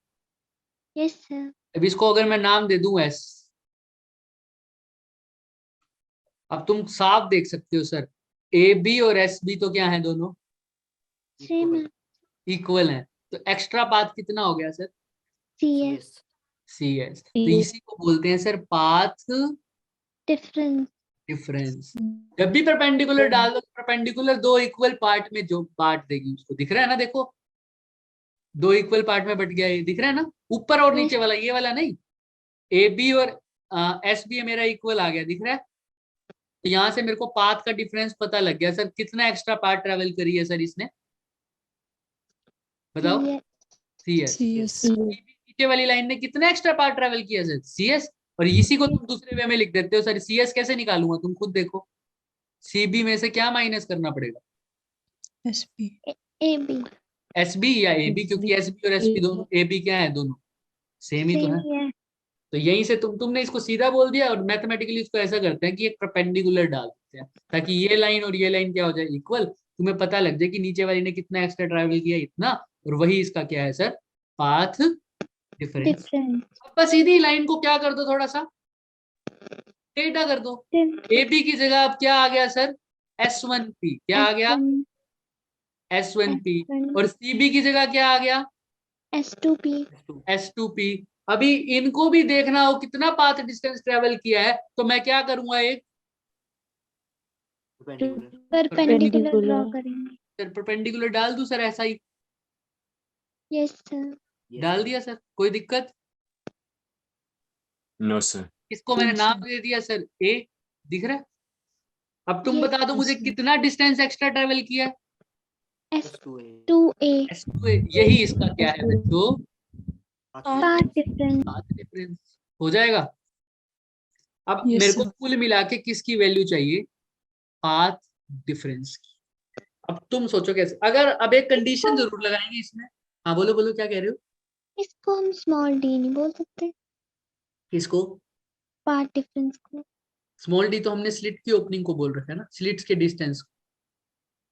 Yes, sir. अब इसको अगर मैं नाम दे दूं एस, अब तुम साफ देख सकते हो सर, ए बी और एस बी तो क्या है, दोनों Same है। इक्वल हैं। तो एक्स्ट्रा पाथ कितना हो गया सर? CS। C S. तो इसी को बोलते हैं सर पाथ Difference। डिफरेंस। जब भी परपेंडिकुलर डाल दो, परपेंडिकुलर दो इक्वल पार्ट में जो बांट देगी उसको, दिख रहा है ना, देखो दो इक्वल पार्ट में बट गया, ये दिख रहा है ना, ऊपर और नीचे वाला, ये वाला नहीं। ए बी और एस बी मेरा इक्वल आ गया, दिख रहा है? तो यहाँ से मेरे को पाथ का डिफरेंस पता लग गया सर, कितना एक्स्ट्रा पार्ट ट्रेवल करी है सर इसने, बताओ? C S. CS. नीचे वाली लाइन ने कितना एक्स्ट्रा पार्ट ट्रेवल किया सर? C S. और इसी को तुम दूसरे वे में लिख देते हो सर, सी एस कैसे निकालूंगा, तुम खुद देखो। सीबी में से क्या माइनस करना पड़ेगा? SB. AB। एस बी या ए बी, क्योंकि एस बी और एस बी दोनों, ए बी क्या है, दोनों सेम ही तो Same है। ही है। तो यहीं से तुमने इसको सीधा बोल दिया, और मैथमेटिकली इसको ऐसा करते हैं कि एक परपेंडिकुलर डाल देते हैं, ताकि ये लाइन और ये लाइन क्या हो जाए, इक्वल। तुम्हें पता लग जाए कि नीचे वाली ने कितना एक्स्ट्रा ट्रैवल किया, इतना, और वही इसका क्या है सर, पाथ डिफरेंस। Difference। अब बस सीधी लाइन को क्या कर दो, थोड़ा सा टेढ़ा कर दो। ए बी की जगह अब क्या आ गया सर, S1P। क्या आ गया? S1P। और सीबी की जगह क्या आ गया? S2P। S2P। अभी इनको भी देखना हो कितना पाथ डिस्टेंस ट्रेवल किया है, तो मैं क्या करूंगा, एक परपेंडिकुलर ड्रॉ करेंगे। परपेंडिकुलर डाल दूं सर, ऐसा ही Yes, sir। डाल दिया सर, कोई दिक्कत? No, sir. इसको मैंने नाम दे दिया सर ए, दिख रहा है? अब तुम Yes, बता दो मुझे कितना डिस्टेंस एक्स्ट्रा ट्रेवल किया है? S2A। S2A। यही इसका क्या है बच्चों, पाथ डिफरेंस। पाथ डिफरेंस हो जाएगा। अब Yes, मेरे को sir. कुल मिला के किसकी वैल्यू चाहिए, पाथ डिफरेंस की। अब तुम सोचो कैसे, अगर अब एक कंडीशन जरूर लगाएंगे इसमें। हाँ बोलो बोलो, क्या कह रहे हो? इसको हम स्मॉल d नहीं बोल सकते, किसको? पाथ डिफरेंस को। स्मॉल डी तो हमने स्लिट की ओपनिंग को बोल रखा है ना, स्लिट्स के डिस्टेंस।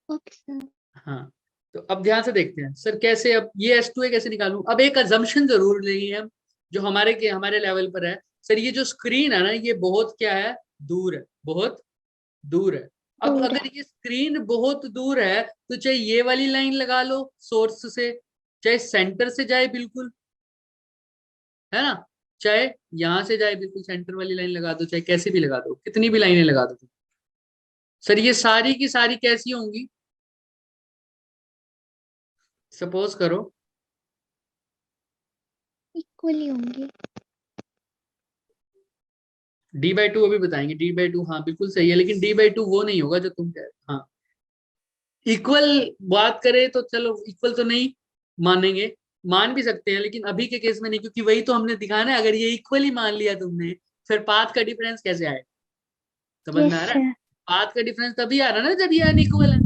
Okay sir. हाँ, तो अब ध्यान से देखते हैं सर कैसे, अब ये S2A कैसे निकालूं। अब एक अजम्पशन जरूर लेंगे हम, जो हमारे लेवल पर है। सर ये जो स्क्रीन है ना, ये बहुत क्या है, दूर है, बहुत दूर है। अब दूर अगर ये स्क्रीन बहुत दूर है, तो चाहे ये वाली लाइन लगा लो सोर्स से, चाहे सेंटर से जाए बिल्कुल, है ना, चाहे यहां से जाए बिल्कुल, सेंटर वाली लाइन लगा दो, चाहे कैसे भी लगा दो, कितनी भी लाइनें लगा दो। सर ये सारी की सारी कैसी होंगी, सपोज करो इक्वली होंगे। D/2 अभी बताएंगे, D/2 हाँ बिल्कुल सही है, लेकिन D/2 वो नहीं होगा जो तुम कह रहे हो। हाँ, इक्वल बात करें तो चलो, इक्वल तो नहीं मानेंगे, मान भी सकते हैं, लेकिन अभी के केस में नहीं, क्योंकि वही तो हमने दिखाना है। अगर ये इक्वल ही मान लिया तुमने, फिर पाथ का डिफरेंस कैसे आए, समझ में आ रहा है? पाथ का डिफरेंस तभी आ रहा है ना जब ये अनइक्वल है।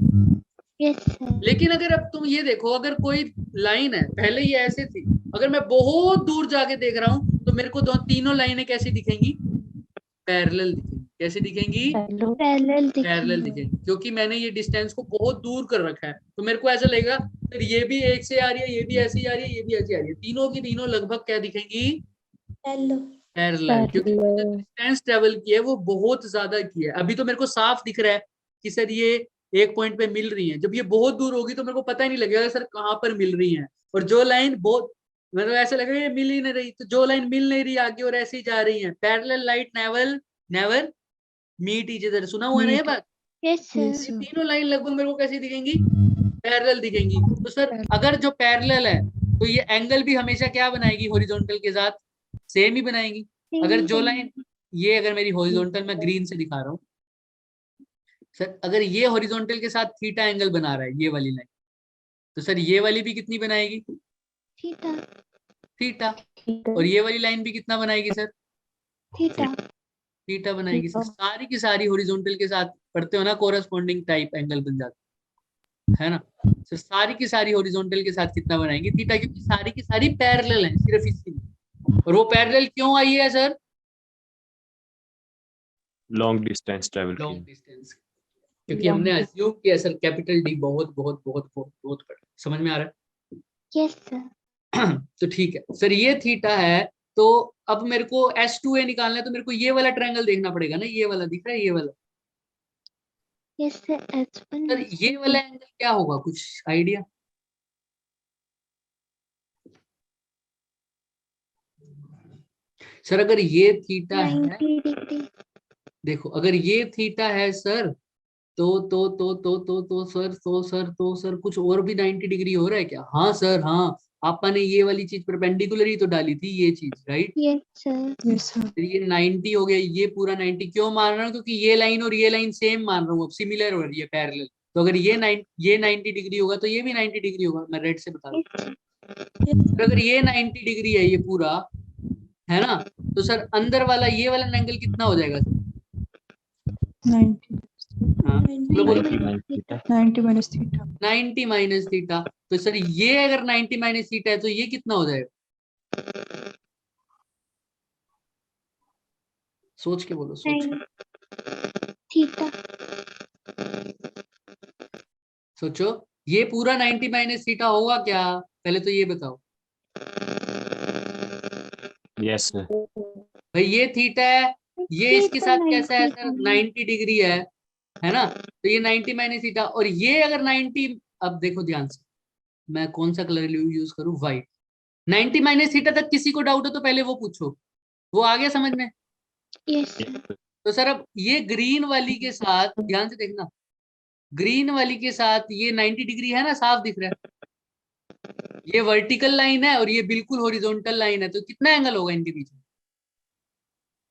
Yes sir. लेकिन अगर अब तुम ये देखो, अगर कोई लाइन है, पहले ये ऐसे थी, अगर मैं बहुत दूर जाके देख रहा हूं, तो मेरे को तीनों लाइनें कैसी दिखेंगी, पैरेलल दिखेंगी। कैसी दिखेंगी? पैरेलल पैरेलल दिखेंगी, क्योंकि मैंने ये डिस्टेंस को बहुत दूर कर रखा है। तो मेरे को ऐसा लगेगा सर ये भी एक से आ रही है, ये भी ऐसी आ रही है, ये भी ऐसी आ रही है, तीनों की तीनों लगभग क्या दिखेंगी, पैरेलल, क्योंकि डिस्टेंस ट्रेवल की है वो बहुत ज्यादा की है। अभी तो मेरे को साफ दिख रहा है कि सर ये एक पॉइंट पे मिल रही है, जब ये बहुत दूर होगी तो मेरे को पता ही नहीं लगेगा सर कहाँ पर मिल रही है। और जो लाइन बहुत मतलब ऐसा लगेगा ये मिल ही नहीं रही, तो जो लाइन मिल नहीं रही आगे और ऐसे ही जा रही है, parallel light never never meet each other, सुना हुआ है ना ये बात। Yes sir. Yes, ये sir. तीनों लाइन लगभग मेरे को कैसी दिखेंगी, पैरेलल दिखेंगी। तो सर अगर जो पैरेलल है तो ये एंगल भी हमेशा क्या बनाएगी, हॉरिजॉन्टल के साथ सेम ही बनाएगी। अगर जो लाइन ये अगर मेरी हॉरिजॉन्टल मैं ग्रीन से दिखा रहा हूँ सर, अगर ये हॉरिजॉन्टल के साथ थीटा एंगल बना रहा है ये वाली लाइन, तो सर ये वाली भी कितनी बनाएगी, थीटा थीटा। और ये वाली लाइन भी कितना बनाएगी सर, थीटा। थीटा बनाएगी। सर सारी की सारी हॉरिजॉन्टल के साथ पढ़ते हो ना, कोरस्पॉन्डिंग टाइप एंगल बन जाता है ना। सर सारी की सारी हॉरिजॉन्टल के साथ कितना बनाएंगे, थीटा, क्योंकि सारी की सारी पैरेलल हैं सिर्फ इसीलिए। और वो पैरेलल क्यों आई है sir, long distance travel long की। डिस्टेंस, क्योंकि हमने अज्यूम किया सर कैपिटल डी बहुत बहुत बहुत बहुत बहुत बड़ा। समझ में आ रहा यस सर। है। तो ठीक है सर, ये थीटा है। तो अब मेरे को S2A निकालना है, तो मेरे को ये वाला ट्रायंगल देखना पड़ेगा ना, ये वाला दिख रहा है, ये वाला। Yes sir. S1 सर ये वाला एंगल क्या होगा, कुछ आइडिया। सर अगर ये थीटा है, 90 डिग्री। देखो अगर ये थीटा है सर, तो सर कुछ और भी 90 डिग्री हो रहा है क्या। हाँ सर हाँ, आपा ने ये वाली चीज परपेंडिकुलर ही तो डाली थी ये चीज, right. Yes sir. Yes, sir. फिर ये 90 हो गया, ये पूरा 90 क्यों मान रहा हूँ, क्योंकि ये लाइन और ये लाइन सेम मान रहा हूँ, अब सिमिलर हो रही है, पैरेलल। तो अगर ये 90 डिग्री होगा तो ये भी 90 डिग्री होगा, मैं रेड से बता रहा हूँ। तो अगर ये 90 डिग्री है ये पूरा, है ना, तो सर अंदर वाला ये वाला एंगल कितना हो जाएगा सर। 90. हाँ बोलो बोलो। 90 minus theta. 90 minus theta. तो सर ये अगर 90 माइनस थीटा है तो ये कितना हो जाएगा, सोच के बोलो, सोच के थीटा। सोचो, ये पूरा 90 माइनस थीटा होगा क्या, पहले तो ये बताओ। Yes sir. भाई ये थीटा है, ये इसके साथ कैसा है सर, 90 डिग्री है ना। तो ये 90 माइनस थीटा, और ये अगर 90, अब देखो ध्यान से, मैं कौन सा कलर यूज करूं, व्हाइट। 90 माइनस थीटा तक किसी को डाउट हो तो पहले वो पूछो, वो आ गया समझ में। Yes sir. तो सर अब ये ग्रीन वाली के साथ ध्यान से देखना, ग्रीन वाली के साथ ये 90 डिग्री है ना, साफ दिख रहा है। ये वर्टिकल लाइन है और ये बिल्कुल हॉरिजॉन्टल लाइन है, तो कितना एंगल होगा इनके बीच में,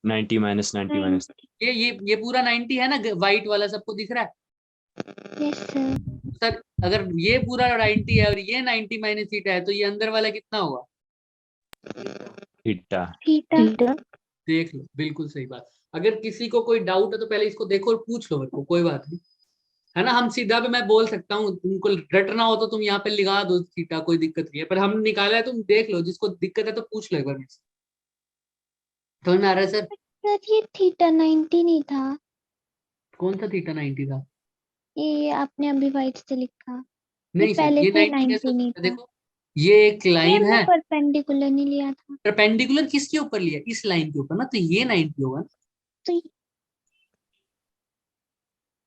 90 माइनस 90 माइनस। ये पूरा 90 है ना, व्हाइट वाला सबको दिख रहा है। Yes sir. सर अगर ये पूरा 90 है और ये 90 माइनस थीटा है, तो ये अंदर वाला कितना होगा, थीटा। थीटा। देख लो, बिल्कुल सही बात। अगर किसी को कोई डाउट है तो पहले इसको देखो और पूछ लो मेरे को, कोई बात नहीं, है ना। हम सीधा भी मैं बोल सकता हूँ, तुमको रटना हो तो तुम यहाँ पे लगा दो थीटा, कोई दिक्कत नहीं है, पर हम निकाला है, तुम देख लो, जिसको दिक्कत है तो पूछ लो एक बार मुझसे। समझ में आ रहा है सर। सर ये थीटा 90 नहीं था, कौन सा थीटा 90 था, ये आपने अभी व्हाइट से लिखा, ये नहीं सर पहले ये से 90 कैसे 90 हो नहीं सकता है, था। देखो ये एक लाइन मैंने है, परपेंडिकुलर नहीं लिया था। परपेंडिकुलर किसके ऊपर लिया, इस लाइन के ऊपर ना, तो ये 90 होगा ना। तो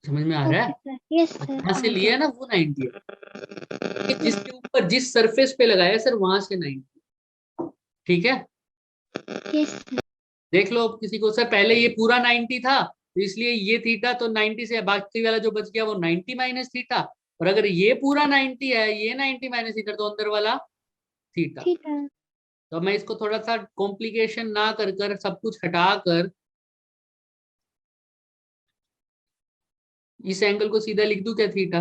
समझ में आ रहा है, ओके सर। Yes sir. जहां से लिया है ना वो 90 है, जिसके ऊपर जिस सरफेस पे लगाया सर वहां से 90, ठीक है। Yes sir. देख लो अब किसी को, सर पहले ये पूरा 90 था तो इसलिए ये थीटा, तो 90 से बाकी वाला जो बच गया वो 90 माइनस थीटा, और अगर ये पूरा 90 है, ये 90 माइनस थीटा, तो अंदर वाला थीटा। थीटा। तो मैं इसको थोड़ा सा कॉम्प्लिकेशन ना कर कर सब कुछ हटा कर इस एंगल को सीधा लिख दूं क्या, थीटा।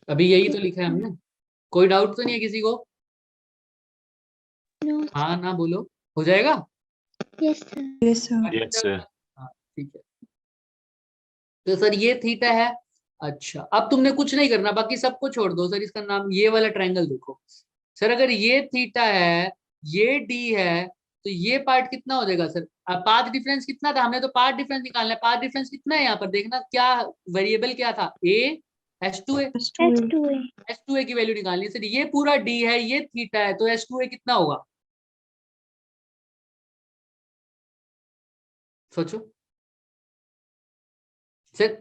अभी यही तो लिखा है हमने, कोई डाउट तो नहीं है किसी को, नो। हाँ ना बोलो, हो जाएगा। Yes sir. Yes, sir. Yes sir. हाँ ठीक है। तो सर ये थीटा है। अच्छा अब तुमने कुछ नहीं करना, बाकी सबको छोड़ दो सर, इसका नाम ये वाला ट्रायंगल देखो। सर अगर ये थीटा है, ये डी है, तो ये पार्ट कितना हो जाएगा सर, पाथ डिफरेंस कितना था, हमने तो पाथ डिफरेंस निकालना है, पाथ डिफरेंस कितना है यहाँ पर देखना, क्या वेरिएबल क्या था, ए S2A, S2A S2A की वैल्यू निकालनी है सर। ये पूरा D है, ये थीटा है, तो S2A कितना होगा? सोचो सर,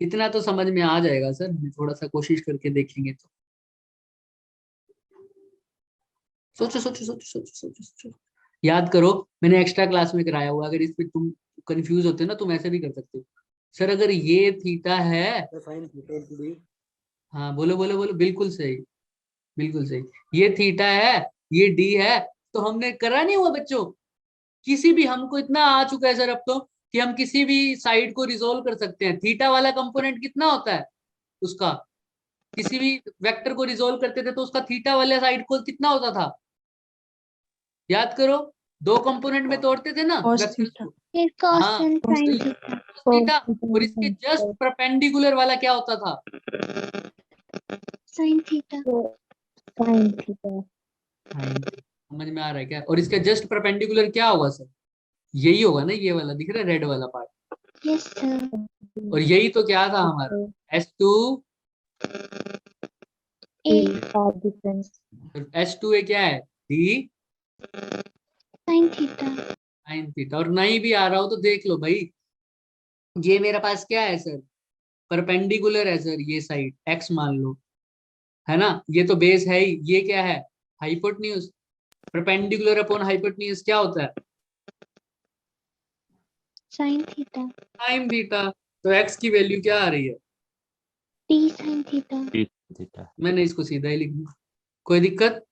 इतना तो समझ में आ जाएगा सर, हम थोड़ा सा कोशिश करके देखेंगे तो। सोचो सोचो सोचो सोचो सोचो सोचो, याद करो, मैंने एक्स्ट्रा क्लास में कराया हुआ। अगर इस पे तुम कंफ्यूज होते हो ना, तुम ऐसे भी कर सकते हो सर। अगर ये थीटा है, हाँ बोलो बोलो बोलो, बिल्कुल सही, बिल्कुल सही। ये थीटा है, ये डी है, तो हमने करा नहीं हुआ बच्चों? किसी भी, हमको इतना आ चुका है सर अब तो, कि हम किसी भी साइड को रिजोल्व कर सकते हैं। थीटा वाला कंपोनेंट कितना होता है उसका? किसी भी वेक्टर को रिजोल्व करते थे तो उसका थीटा वाले साइड को कितना होता था? याद करो, दो कंपोनेंट में तोड़ते थे ना Cos वेक्टर्स theta. को। फिर cos हाँ, sin तो sin ये थीटा cos थीटा, और इसके जस्ट परपेंडिकुलर वाला क्या होता था? sin थीटा समझ में आ रहा है क्या? और इसका जस्ट परपेंडिकुलर क्या होगा सर? यही होगा ना, ये वाला दिख रहा है, रेड वाला पार्ट। यस सर और यही तो क्या था हमारा S2, A S2A क्या है? D sin theta sin theta. और नहीं भी आ रहा हो तो देख लो भाई, ये मेरे पास क्या है सर? परपेंडिकुलर है सर, ये साइड x मान लो, है ना? ये तो बेस है ही, ये क्या है? हाइपोटेन्यूज। परपेंडिकुलर अपॉन हाइपोटेन्यूज क्या होता है? sin theta sin theta. तो x की वैल्यू क्या आ रही है? d sin theta theta. मैंने इसको सीधा ही लिख दिया, कोई दिक्कत?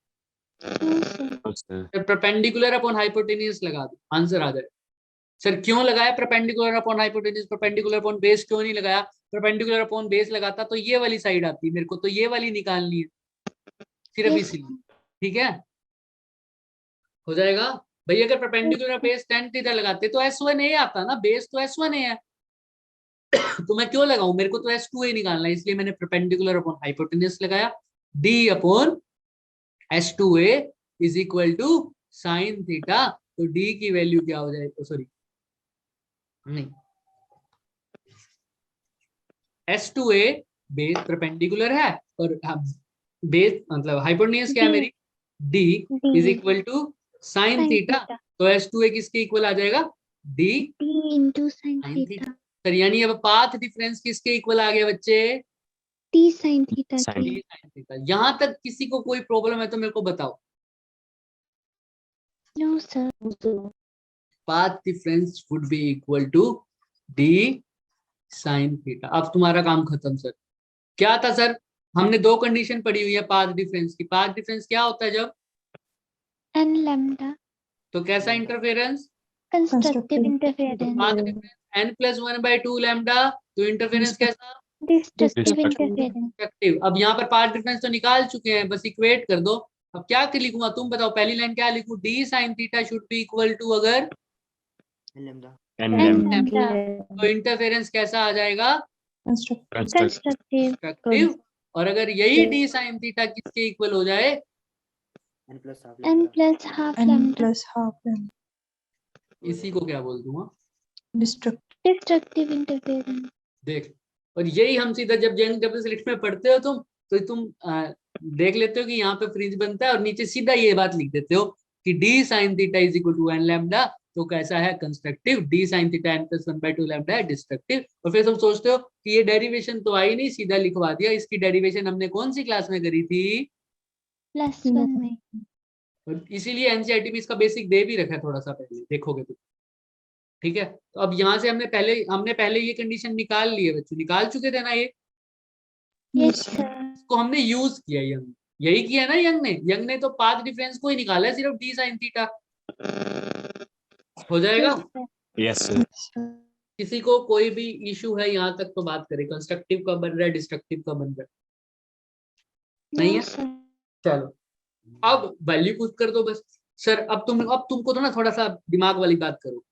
No sir perpendicular upon hypotenuse लगा दो, आंसर आ जाए। सर क्यों लगाया perpendicular upon hypotenuse? Perpendicular upon base क्यों नहीं लगाया? परपेंडिकुलर अपॉन बेस लगाता तो ये वाली साइड आती, मेरे को तो ये वाली निकालनी है, सिर्फ यस इसीलिए। ठीक है, हो जाएगा भाई। अगर परपेंडिकुलर बेस tan थीटा लगाते तो S1A आता ना, बेस तो S1A है। तो मैं क्यों लगाऊं? मेरे को तो S2A निकालना है, इसलिए मैंने परपेंडिकुलर अपॉन हाइपोटेन्यूज लगाया। D upon S2A is equal to sine theta. तो D की वैल्यू क्या हो जाएगी? सॉरी नहीं, S2A बेस परपेंडिकुलर है, और बेस मतलब हाइपोटेन्यूज क्या है D मेरी? D is D equal to sine sin theta. Theta तो S2A किसके इक्वल आ जाएगा? D d into sin sine theta theta. Sir यानी अब पाथ डिफरेंस किसके इक्वल आ गया बच्चे? d sin theta D sine की साइन थीटा। यहां तक किसी को कोई प्रॉब्लम है तो मेरे को बताओ। No sir path difference would be equal to D sine theta. अब तुम्हारा काम खत्म सर। क्या था सर? हमने दो कंडीशन पढ़ी हुई है पाथ डिफरेंस की। पाथ डिफरेंस क्या होता है जब? n lambda तो कैसा इंटरफेरेंस? constructive तो interference path difference n+1/2 lambda, तो इंटरफेरेंस कैसा? destructive Destructive. interference destructive. अब यहाँ पर पाथ डिफरेंस तो निकाल चुके हैं, बस इक्वेट कर दो। अब क्या लिखूंगा तुम बताओ? पहली लाइन क्या लिखूं? D sin theta should be equal to, अगर lambda n n lambda lambda तो इंटरफेरेंस कैसा आ जाएगा? Construct. construct constructive destructive. और अगर यही D sin थीटा किसके इक्वल हो जाए? n plus half n lambda plus half N lambda plus half lambda. इसी को क्या बोल दूंगा? Destruct. destructive interference देख, और यही हम सीधा जब यंग डबल स्लिट में पढ़ते हो तुम, तो तुम देख लेते हो कि यहाँ पे फ्रिंज बनता है और नीचे सीधा ये बात लिख देते हो कि D sin theta is equal to n lambda. तो कैसा है? कंस्ट्रक्टिव। D sin थीटा n+1/2 लैम्डा है डिस्ट्रक्टिव। और फिर तुम सोचते हो कि ये डेरिवेशन तो आई नहीं, सीधा लिखवा दिया। इसकी डेरिवेशन हमने कौन सी क्लास में करी थी? +1 में और इसीलिए एनसीईआरटी में इसका बेसिक दे भी रखा है थोड़ा सा, पहले देखोगे तो। ठीक है, तो अब यहाँ से हमने पहले ये कंडीशन निकाल ली है बच्चों, निकाल चुके थे ना ये? yes sir इसको हमने यूज किया, यंग यही किया ना। यंग ने तो पाथ डिफरेंस को ही निकाला है, सिर्फ D sin थीटा। हो जाएगा? yes sir yes sir किसी को कोई भी इशू है यहाँ तक तो बात करें। कंस्ट्रक्टिव का बन रहा है, डिस्ट्रक्टिव का बन रहा है? नहीं no है? sir चलो अब वैल्यू पुट कर दो बस। सर अब तुमको तो ना थोड़ा सा दिमाग वाली बात करो।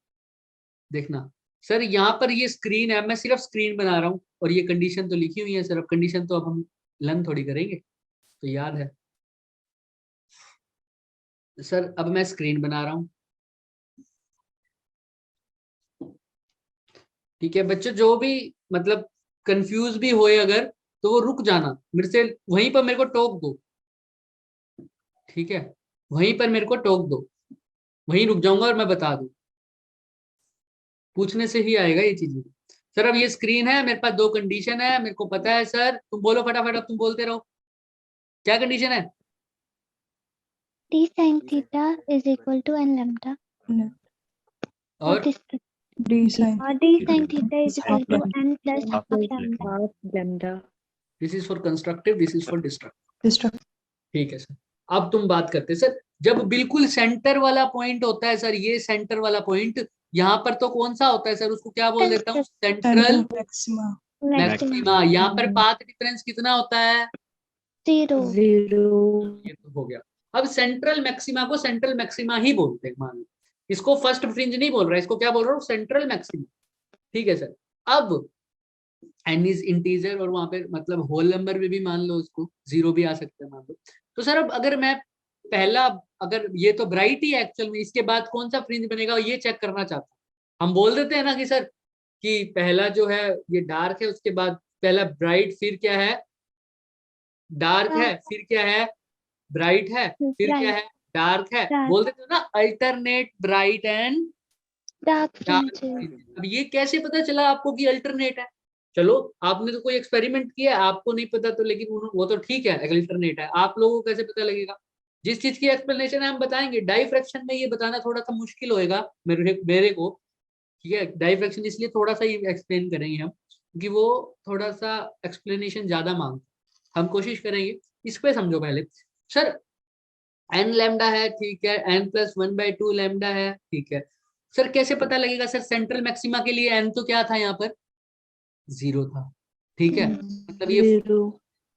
देखना सर, यहाँ पर ये स्क्रीन है, मैं सिर्फ स्क्रीन बना रहा हूँ, और ये कंडीशन तो लिखी हुई है सर। अब कंडीशन तो अब हम लर्न थोड़ी करेंगे, तो याद है सर। अब मैं स्क्रीन बना रहा हूँ। ठीक है बच्चों, जो भी मतलब कंफ्यूज भी होए अगर, तो वो रुक जाना, मेरे से वहीं पर मेरे को टोक दो, ठीक है, वहीं पर मेरे को टोक दो, वहीं रुक जाऊंगा और मैं बता दूं, पूछने से ही आएगा ये चीजें। सर अब ये स्क्रीन है, मेरे पास दो कंडीशन है, मेरे को पता है सर, तुम बोलो फटाफट, अब तुम बोलते रहो, क्या कंडीशन है? d sin theta is equal to n lambda और D sin और d sin theta is equal to n plus half lambda. half lambda. This is for constructive, this is for destructive, destructive. ठीक है सर। अब तुम बात करते हैं सर, जब बिल्कुल सेंटर वाला पॉइंट होता है सर, ये सेंटर वाला पॉइंट, यहाँ पर तो कौन सा होता है सर, उसको क्या बोल देता हूँ, सेंट्रल Central maxima. मैक्सिमा। यहाँ पर पाथ डिफरेंस कितना होता है, 0. 0. ये तो हो गया। अब सेंट्रल मैक्सिमा को सेंट्रल मैक्सिमा ही बोलते हैं, मान लो इसको फर्स्ट फ्रिंज नहीं बोल रहा, इसको क्या बोल रहा हूँ, सेंट्रल मैक्सिमा, ठीक है सर। अब n इज इंटीजर और वहां पे मतलब होल नंबर में भी मान लो उसको 0 भी आ सकता है मान लो। तो सर अब अगर मैं पहला, अगर ये तो ब्राइट ही एक्चुअल में, इसके बाद कौन सा फ्रिंज बनेगा ये चेक करना चाहता हूँ। हम बोल देते हैं ना कि सर कि पहला जो है ये डार्क है, उसके बाद पहला ब्राइट, फिर क्या है डार्क है, फिर क्या है ब्राइट है, फिर क्या है डार्क है, Dark. बोल देते हो ना alternate bright and Dark dark. fringes. अब ये कैसे पता चला आपको कि अल्टरनेट है? चलो आपने तो कोई एक्सपेरिमेंट किया, आपको नहीं पता तो, लेकिन वो तो ठीक है अल्टरनेट है, आप लोगों को कैसे पता लगेगा? जिस चीज की एक्सप्लेनेशन है हम बताएंगे, डाइफ्रैक्शन में ये बताना थोड़ा सा मुश्किल होएगा मेरे को, ठीक है। डाइफ्रैक्शन इसलिए थोड़ा सा ही एक्सप्लेन करेंगे हम, क्योंकि वो थोड़ा सा एक्सप्लेनेशन ज्यादा मांगता, हम कोशिश करेंगे। इस पे समझो पहले सर, एन लैम्डा है, ठीक है, n+1/2 लैम्डा है, ठीक है सर। कैसे पता लगेगा सर, सेंट्रल मैक्सिमा के लिए n तो क्या था यहाँ पर 0 था, ठीक है, मतलब ये 0.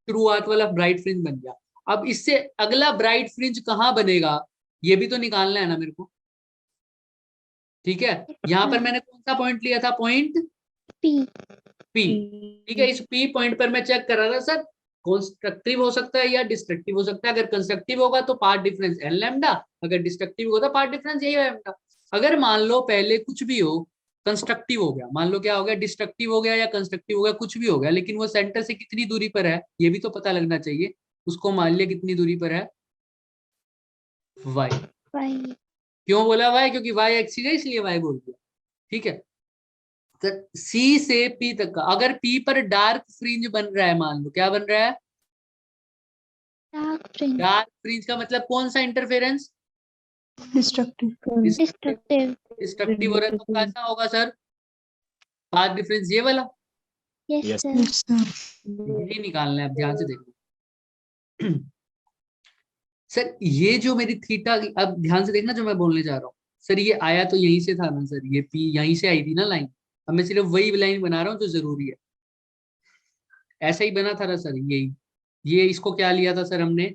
शुरुआत वाला ब्राइट फ्रिंज बन गया। अब इससे अगला ब्राइट फ्रिंज कहाँ बनेगा ये भी तो निकालना है ना मेरे को, ठीक है। यहाँ पर मैंने कौन सा पॉइंट लिया था, पॉइंट P. P, ठीक है। इस P पॉइंट पर मैं चेक कर रहा था सर कंस्ट्रक्टिव हो सकता है या डिस्ट्रक्टिव हो सकता है। अगर कंस्ट्रक्टिव होगा तो पार्ट डिफरेंस n लैम्डा, अगर डिस्ट्रक्टिव होगा तो पार्ट डिफरेंस यही लैम्डा। अगर मान लो पहले कुछ भी हो, कंस्ट्रक्टिव हो गया, मान लो क्या हो गया, डिस्ट्रक्टिव हो गया या कंस्ट्रक्टिव हो गया, कुछ भी हो गया, लेकिन वो सेंटर से कितनी दूरी पर है ये भी तो पता लगना चाहिए। उसको मान लिया कितनी दूरी पर है, y। Y. क्यों बोला y, क्योंकि y एक्सिस है इसलिए y बोल दिया, ठीक है। तो C से P तक का, अगर P पर डार्क फ्रिंज बन रहा है, मान लो क्या बन रहा है, Dark fringe. डार्क फ्रिंज का मतलब कौन सा इंटरफेरेंस, Destructive. Destructive. डिस्ट्रक्टिव हो रहा है, तो कैसा होगा सर, पाथ डिफरेंस ये वाला, Yes, Yes. sir. Yes, sir. ये निकालना है। अब ध्यान से देखो सर, ये जो मेरी थीटा, अब ध्यान से देखना जो मैं बोलने जा रहा हूँ सर, ये आया तो यहीं से था ना सर, ये P यहीं से आई थी ना लाइन, अब मैं सिर्फ वही लाइन बना रहा हूँ जो जरूरी है। ऐसा ही बना था ना सर, यही, ये इसको क्या लिया था सर हमने,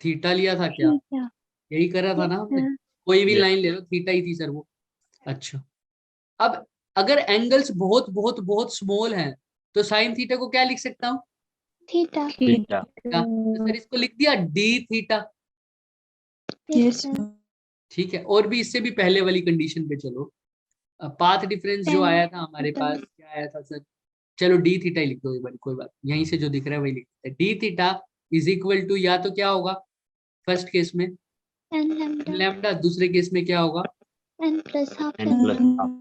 थीटा लिया था क्या, Theta. यही करा था ना हमने, Yes, कोई भी Yes. लाइन ले लो थीटा ही थी सर वो। अच्छा, अब अगर एंगल्स बहुत बहुत बहुत स्मॉल हैं तो साइन थीटा को क्या लिख सकता हूँ, Theta. Theta. तो सर इसको लिख दिया D theta, Yes, Yes, sir. sir. ठीक है। और भी इससे भी पहले वाली कंडीशन पे चलो, पाथ डिफरेंस जो Tan आया था हमारे theta. पास, क्या आया था सर, चलो डी थीटा ही लिख दो एक बार, कोई बात, यहीं से जो दिख रहा है वही लिख देते हैं। D theta is equal to, या तो क्या होगा फर्स्ट केस में N lambda. लैम्डा, दूसरे केस में क्या होगा N plus half N lambda. plus half.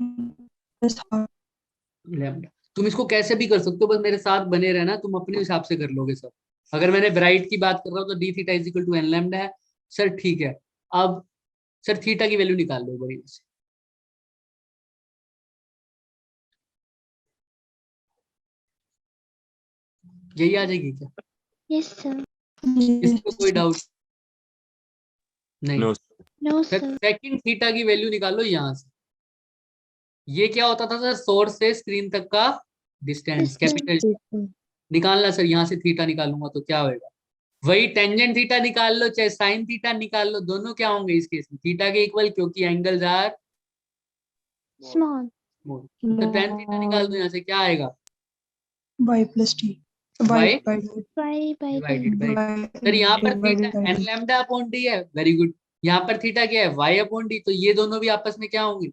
Plus half. Lambda. तुम इसको कैसे भी कर सकते हो, बस मेरे साथ बने रहना, तुम अपने हिसाब से कर लोगे सब। अगर मैंने ब्राइट की बात कर रहा हूँ तो D theta is equal to N lambda है सर, ठीक है। अब सर थीटा की वैल्यू निकाल लो बड़ी से, यही आ जाएगी क्या, Yes, sir. इसको कोई Yes. डाउट नहीं? No. No, sir sir. Second theta की वैल्यू निकालो यहाँ से, ये क्या होता था सर, सोर्स से स्क्रीन तक का डिस्टेंस, कैपिटल निकालना सर। यहाँ से थीटा निकालूंगा तो क्या होएगा, वही टेंजेंट थीटा निकाल लो चाहे साइन थीटा निकाल लो, दोनों क्या होंगे इस केस में थीटा के इक्वल, क्योंकि एंगल्स आर Small. स्मॉल। तो टेन थीटा निकाल दो यहाँ से, क्या आएगा Y plus T. Y Y Y by divided D. By, sir यहाँ पर theta divided by N D. Lambda upon D है, वेरी गुड। यहाँ पर थीटा क्या है, y अपॉन डी, तो ये दोनों भी आपस में क्या होंगे,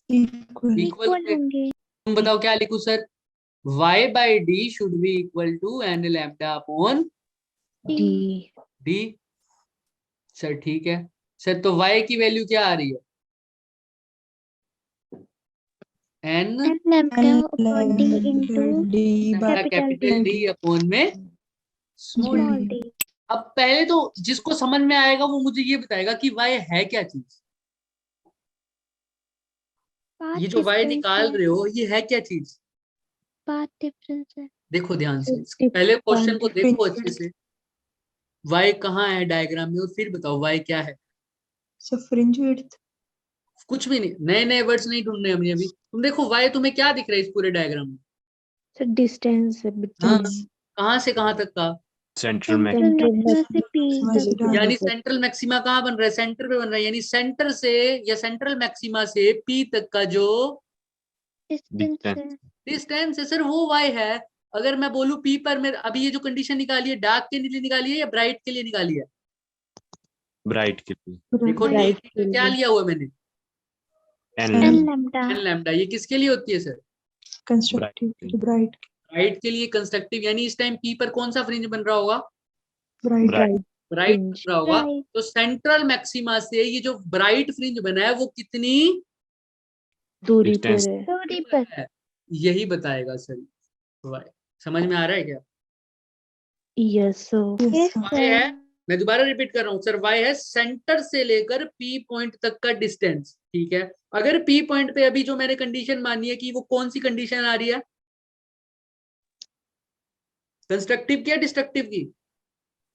Equal. इक्वल Equal होंगे. तुम बताओ क्या लिखूं sir, y by d should be equal to n lambda upon D. d। Sir ठीक है सर, तो y की वैल्यू क्या आ रही है? n n lambda upon d into D by capital D upon में स्मॉल small d। d. अब पहले तो जिसको समझ में आएगा वो मुझे ये बताएगा कि y है क्या चीज। Path ये जो y difference निकाल है, रहे हो ये है क्या चीज? path difference है। देखो ध्यान से, Fifty पहले क्वेश्चन को point देखो अच्छे से। y कहाँ है डायग्राम में और फिर बताओ y क्या है। so fringe width कुछ भी नहीं, नए नए वर्ड्स नहीं ढूंढने हमें अभी। तुम देखो y तुम्हें क्या दिख रहा है इस पूरे डायग्राम में? So distance हाँ, between कहाँ से कहाँ तक का? सेंट्रल Central मैक्सिमम maxima से p maxima से तक का। down। यानी सेंट्रल मैक्सिमा कहाँ बन रहा है? सेंटर पे बन रहा है, यानी सेंटर से या सेंट्रल मैक्सिमा से p तक का जो Distance Distance. है। डिस्टेंस है सर वो y है। अगर मैं बोलूं p पर, मैं अभी ये जो कंडीशन निकाली है डार्क के लिए निकाली है या ब्राइट के लिए निकाली है? ब्राइट के लिए देखो Bright d के क्या लिए। लिया हुआ है मैंने? n n lambda lambda n lambda. ये किसके लिए होती है sir? constructive to bright bright के लिए कंस्ट्रक्टिव, यानी इस टाइम p पर कौन सा फ्रिंज बन रहा होगा? bright ब्राइट ब्राइट बन Fringe. रहा होगा। Bright. तो सेंट्रल मैक्सिमा से ये जो ब्राइट फ्रिंज बना है वो कितनी दूरी पर Distance. है। दूरी पर। है, यही बताएगा सर। y समझ में आ रहा है क्या? Yes, so yes sir. y है, मैं दोबारा रिपीट कर रहा हूँ सर, y है सेंटर से लेकर p पॉइंट तक का डिस्टेंस। ठीक है, अगर p पॉइंट पे अभी जो मैंने कंडीशन मानी है कि वो कौन सी कंडीशन आ रही है? कंस्ट्रक्टिव की या डिस्ट्रक्टिव की?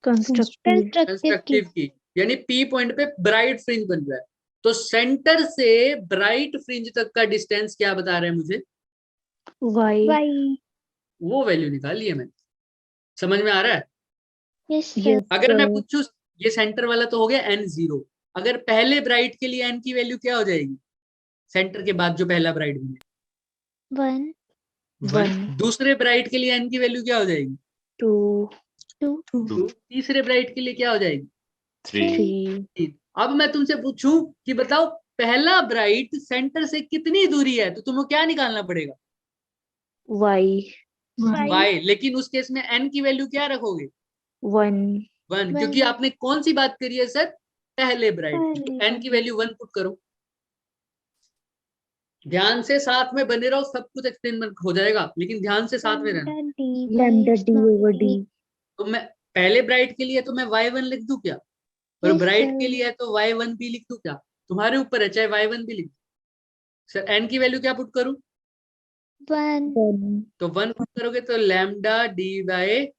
constructive. Constructive की। कंस्ट्रक्टिव की, यानी p पॉइंट पे ब्राइट फ्रिंज बन रहा है। तो सेंटर से ब्राइट फ्रिंज तक का डिस्टेंस क्या बता रहे हैं मुझे? Y. y। वो वैल्यू निकाल ली है मैंने। समझ में आ रहा है? yes sir। Yes, अगर मैं sir. पूछूं, ये सेंटर वाला तो हो गया n0, अगर पहले ब्राइट के लिए n की वैल्यू क्या हो जाएगी? सेंटर के बाद जो पहला ब्राइट बने 1 1, 1. दूसरे ब्राइट के लिए n की वैल्यू क्या हो जाएगी? 2. 2 2, तीसरे ब्राइट के लिए क्या हो जाएगी? 3 3. 3। अब मैं तुमसे पूछूं कि बताओ पहला ब्राइट सेंटर से कितनी दूरी है, तो तुम्हें क्या निकालना पड़ेगा? Y. y। लेकिन उस केस में n की वैल्यू क्या रखोगे? 1. 1, क्योंकि आपने कौन सी बात करी है सर? पहले ब्राइट की। तो n की वैल्यू 1 पुट करो। ध्यान से साथ में बने रहो, सब कुछ एक्सप्लेन हो जाएगा, लेकिन ध्यान से साथ में रहना। Lambda D over D. तो मैं पहले ब्राइट के लिए तो मैं y1 लिख दूं क्या, और Yes, ब्राइट sir. के लिए है तो y1 भी लिख दूं क्या? तुम्हारे ऊपर है, चाहे y1 भी लिख दो। सर n की वैल्यू क्या पुट करूं? 1 1. तो 1 पुट करोगे तो लैम्डा डी बाय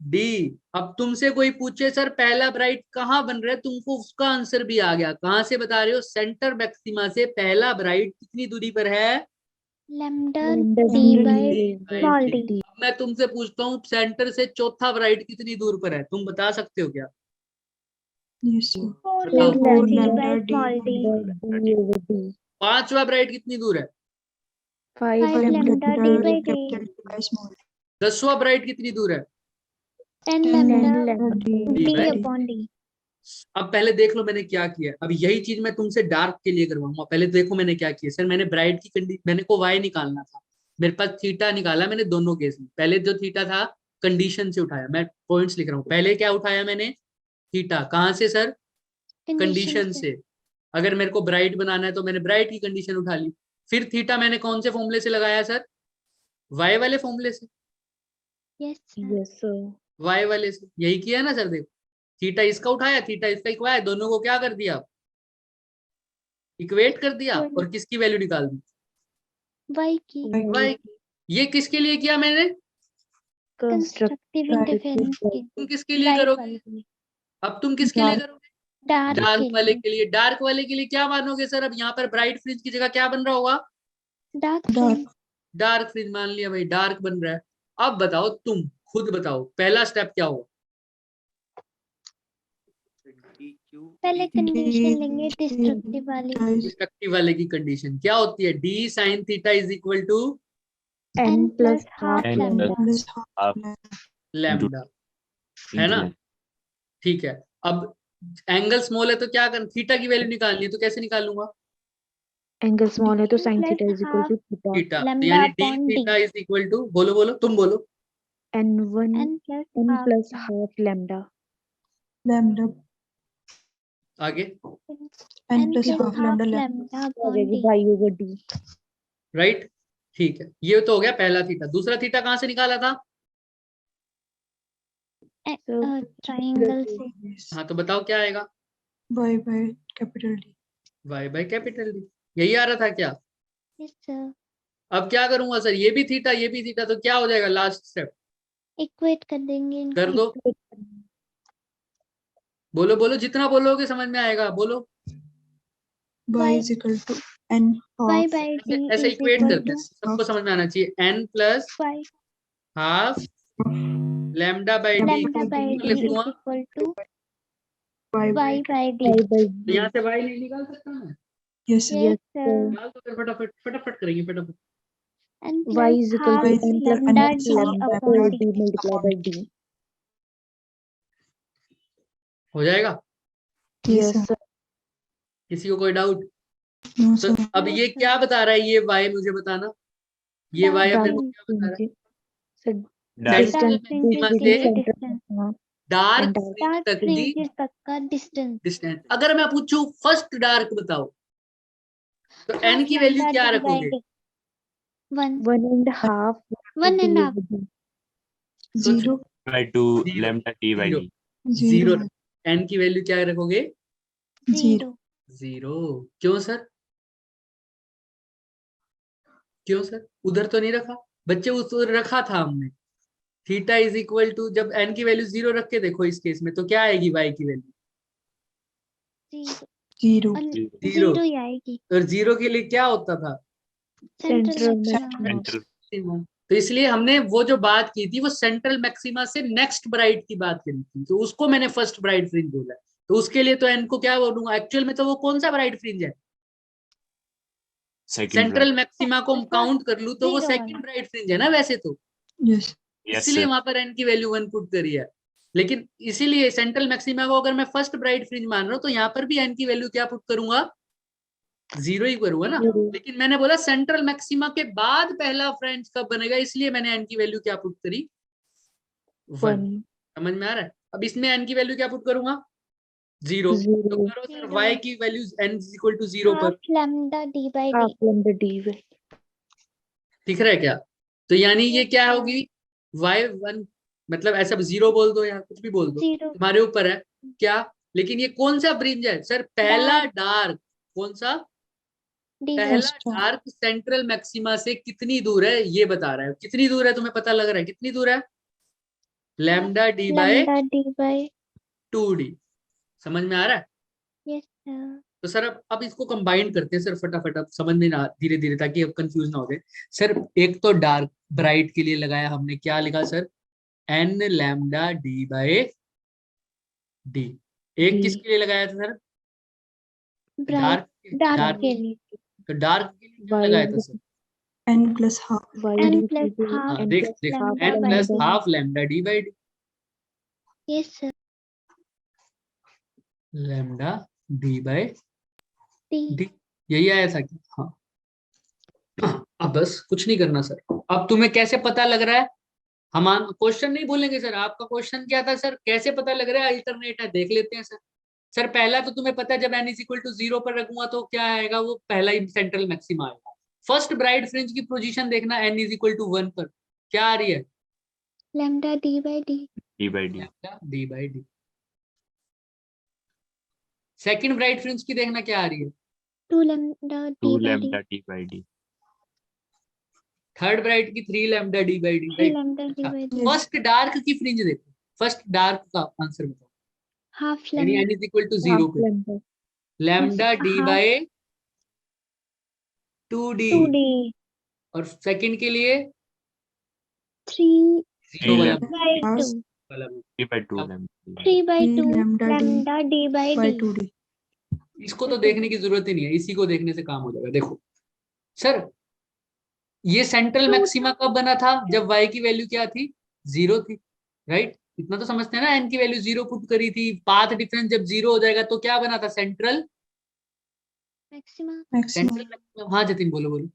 डी। अब तुमसे कोई पूछे सर पहला ब्राइट कहाँ बन रहा है, तुमको उसका आंसर भी आ गया। कहाँ से बता रहे हो? सेंटर मैक्सिमा से पहला ब्राइट कितनी दूरी पर है? lambda Lambda d D by over small D. d। अब मैं तुमसे पूछता हूँ सेंटर से चौथा ब्राइट कितनी दूर पर है, तुम बता सकते हो क्या? yes sir. 4 बताओ। lambda d by Lambda D small d। Lambda D over D. पांचवा ब्राइट कितनी दूर है? 5 5 lambda lambda d by d। capital D by small d। 10वां ब्राइट कितनी दूर है? 10 10 lambda lambda D d by upon d। अब पहले देख लो मैंने क्या किया। अब यही चीज मैं तुमसे डार्क के लिए करवाऊंगा। पहले देखो मैंने क्या किया सर, मैंने ब्राइट की मैंने को y निकालना था, मेरे पास थीटा निकाला मैंने दोनों केस में। पहले जो थीटा था कंडीशन से उठाया, मैं पॉइंट्स लिख रहा हूँ। पहले क्या उठाया मैंने? थीटा। कहाँ से सर? कंडीशन से। अगर मेरे को ब्राइट बनाना है तो मैंने ब्राइट की कंडीशन उठा ली। फिर थीटा मैंने कौन से फॉर्मूले से लगाया सर? y वाले फॉर्मूले से। yes sir। Yes, sir. y वाले से यही किया ना सर। देखो थीटा इसका उठाया, थीटा इसका इक्वाया, दोनों को क्या कर दिया? इक्वेट कर दिया, और किसकी वैल्यू निकाल दी? y की। y। ये किसके लिए किया मैंने? कंस्ट्रक्टिव इंटरफेरेंस की। तुम किसके लिए Bright करोगे? वाले के लिए। अब तुम किसके लिए करोगे? डार्क डार्क के वाले लिए। के लिए। डार्क वाले के लिए क्या मानोगे सर? अब यहाँ पर ब्राइट फ्रिंज की जगह क्या बन रहा होगा? Dark Dark. डार्क फ्रिंज मान लिया भाई, डार्क बन रहा है। अब बताओ, तुम खुद बताओ पहला स्टेप क्या होगा? पहले कंडीशन लेंगे डिस्ट्रक्टिव वाली। डिस्ट्रक्टिव वाले की कंडीशन क्या होती है? d sin theta is equal to n plus plus half N lambda। plus half lambda, है ना? ठीक है। अब एंगल स्मॉल है तो क्या कर, थीटा की वैल्यू निकालनी है, तो कैसे निकालूंगा? एंगल स्मॉल है तो sine plus theta is equal half to theta theta, lambda यानी D upon d theta is equal to, बोलो बोलो तुम बोलो, n1 n plus n half plus half lambda lambda आगे n n plus plus half half lambda lambda lambda आ upon जाएगी d y over d right, ठीक है, ये तो हो गया पहला थीटा। दूसरा थीटा कहाँ से निकाला था? triangle से yes हाँ तो बताओ क्या आएगा? y by capital D y by capital D, यही आ रहा था क्या? yes sir अब क्या करूंगा सर, ये भी थीटा, तो क्या हो जाएगा लास्ट स्टेप? equate कर देंगे इनको कर दो, बोलो बोलो, जितना बोलोगे समझ में आएगा, बोलो। y y is equal to n y half by d ऐसे is इक्वेट equal करते हैं, to सबको समझ में आना चाहिए। n plus y half lambda by D, lambda by d is लिखूंगा equal to y y by d y by तो यहाँ से y नहीं निकाल सकता मैं? yes yes sir निकाल तो फिर फटाफट फटाफट करेंगे फटाफट। n y plus is equal half to n plus lambda half d lambda upon per d d multiplied by d हो जाएगा? yes yes sir किसी को कोई डाउट? no तो sir अब ये क्या बता रहा है, ये y मुझे बताना, ये y अपने को क्या बता रहा है? Dark central dark fringes maxima के से लिए distance dark and fringe dark तक दी fringes तक का distance डिस्टेंस। अगर मैं पूछूं फर्स्ट डार्क बताओ, तो n half की वैल्यू lambda क्या d by रखोगे? d 1 1.5 1.5 zero by 2 Zero. lambda t by Zero. d. Zero. zero n की वैल्यू क्या रखोगे? 0 जीरो। क्यों सर? क्यों सर? उधर तो नहीं रखा बच्चे, उस रखा था हमने। थीटा इज इक्वल टू, जब n की वैल्यू जीरो रख के देखो इस केस में, तो क्या आएगी y की वैल्यू? 0 zero zero. 0 ही आएगी और जीरो के लिए क्या होता था? Central central maxima maximum Central. तो इसलिए हमने वो जो बात की थी वो सेंट्रल मैक्सिमा से नेक्स्ट ब्राइट की बात करी थी, तो उसको मैंने फर्स्ट ब्राइट फ्रिंज बोला। तो उसके लिए तो n को क्या बोलूंगा? एक्चुअल में तो वो कौन सा ब्राइट फ्रिंज है? Second central bright. मैक्सिमा को काउंट कर लूं तो वो Zero सेकंड वाला। ब्राइट फ्रिंज है ना वैसे तो, yes Yes इसलिए sir. वहां पर n की वैल्यू 1 पुट करी है। लेकिन इसीलिए सेंट्रल मैक्सिमा को अगर मैं फर्स्ट ब्राइट फ्रिंज मान रहा हूं तो यहाँ पर भी n की वैल्यू क्या पुट करूंगा? जीरो ही करूंगा ना। zero लेकिन मैंने बोला सेंट्रल मैक्सिमा के बाद पहला फ्रेंच कब बनेगा, इसलिए मैंने n की वैल्यू क्या पुट करी? 1। 1 समझ में आ रहा है? अब इसमें n की वैल्यू क्या पुट करूंगा? 0। तो 0 करो सर Zero. y की value n is equal to 0 पर। half lambda d by d half lambda d by दिख रहा है क्या? तो यानी ये Yes, क्या sir. होगी? y1, मतलब ऐसा 0 बोल दो या कुछ भी बोल दो, 0 तुम्हारे ऊपर है क्या। लेकिन ये कौन सा फ्रिंज है सर? पहला डार्क। कौन सा? d पहला First one. Dark central maxima से कितनी दूर है ये बता रहा है। कितनी दूर है तुम्हें पता लग रहा है? कितनी दूर है? Lambda D by lambda d by 2d। समझ में आ रहा है? yes sir तो सर अब इसको कंबाइन करते हैं सर फटाफट, अब समझ में ना धीरे धीरे, ताकि अब कंफ्यूज ना हो जाए। सर एक तो डार्क ब्राइट के लिए लगाया हमने, क्या लिखा sir? n lambda D by D. एक D. किसके लिए लगाया था sir? bright dark dark dark के लिए तो डार्क के लिए क्या Y लगाया था sir? n plus half y n d plus equal to half हाँ n देख plus देख, half lambda n by प्लस lambda half lambda D by D. yes sir lambda D by d D, यही आया था क्या? हाँ। अब बस कुछ नहीं करना सर। अब तुम्हें कैसे पता लग रहा है? हम क्वेश्चन नहीं बोलेंगे सर। आपका क्वेश्चन क्या था सर? कैसे पता लग रहा है अल्टरनेट है? देख लेते हैं सर। सर पहला तो तुम्हें पता है, जब n इज इक्वल टू 0 पर रखूंगा तो क्या आएगा? वो पहला ही सेंट्रल मैक्सिमा आएगा। फर्स्ट ब्राइट फ्रिंज की पोजीशन देखना, n इज इक्वल टू 1 पर क्या आ रही है? lambda d by d d by d. Lambda D by D. Second bright fringe की देखना क्या आ रही है? 2 lambda 2 d by d lambda t by d. Third bright की 3 lambda D by D. 3 lambda d by d first dark की फ्रिंज देखो, फर्स्ट डार्क का आंसर बताओ। half यानी lambda n is equal to half 0 पे lambda lambda D half by 2d। 2d और सेकंड के लिए 3 जीरो वाला by 2 वाला। 3 by 2 अब lambda. 3 by 2 lambda d lambda d by by d 2d इसको तो देखने की जरूरत ही नहीं है, इसी को देखने से काम हो जाएगा। देखो सर, ये सेंट्रल मैक्सिमा कब बना था? जब y की वैल्यू क्या थी? 0 थी, राइट? इतना तो समझते हैं ना, n की वैल्यू 0 पुट करी थी। पाथ डिफरेंस जब 0 हो जाएगा तो क्या बना था? Central maxima Maximum. Central maximum. हाँ जतिन बोलो बोलो।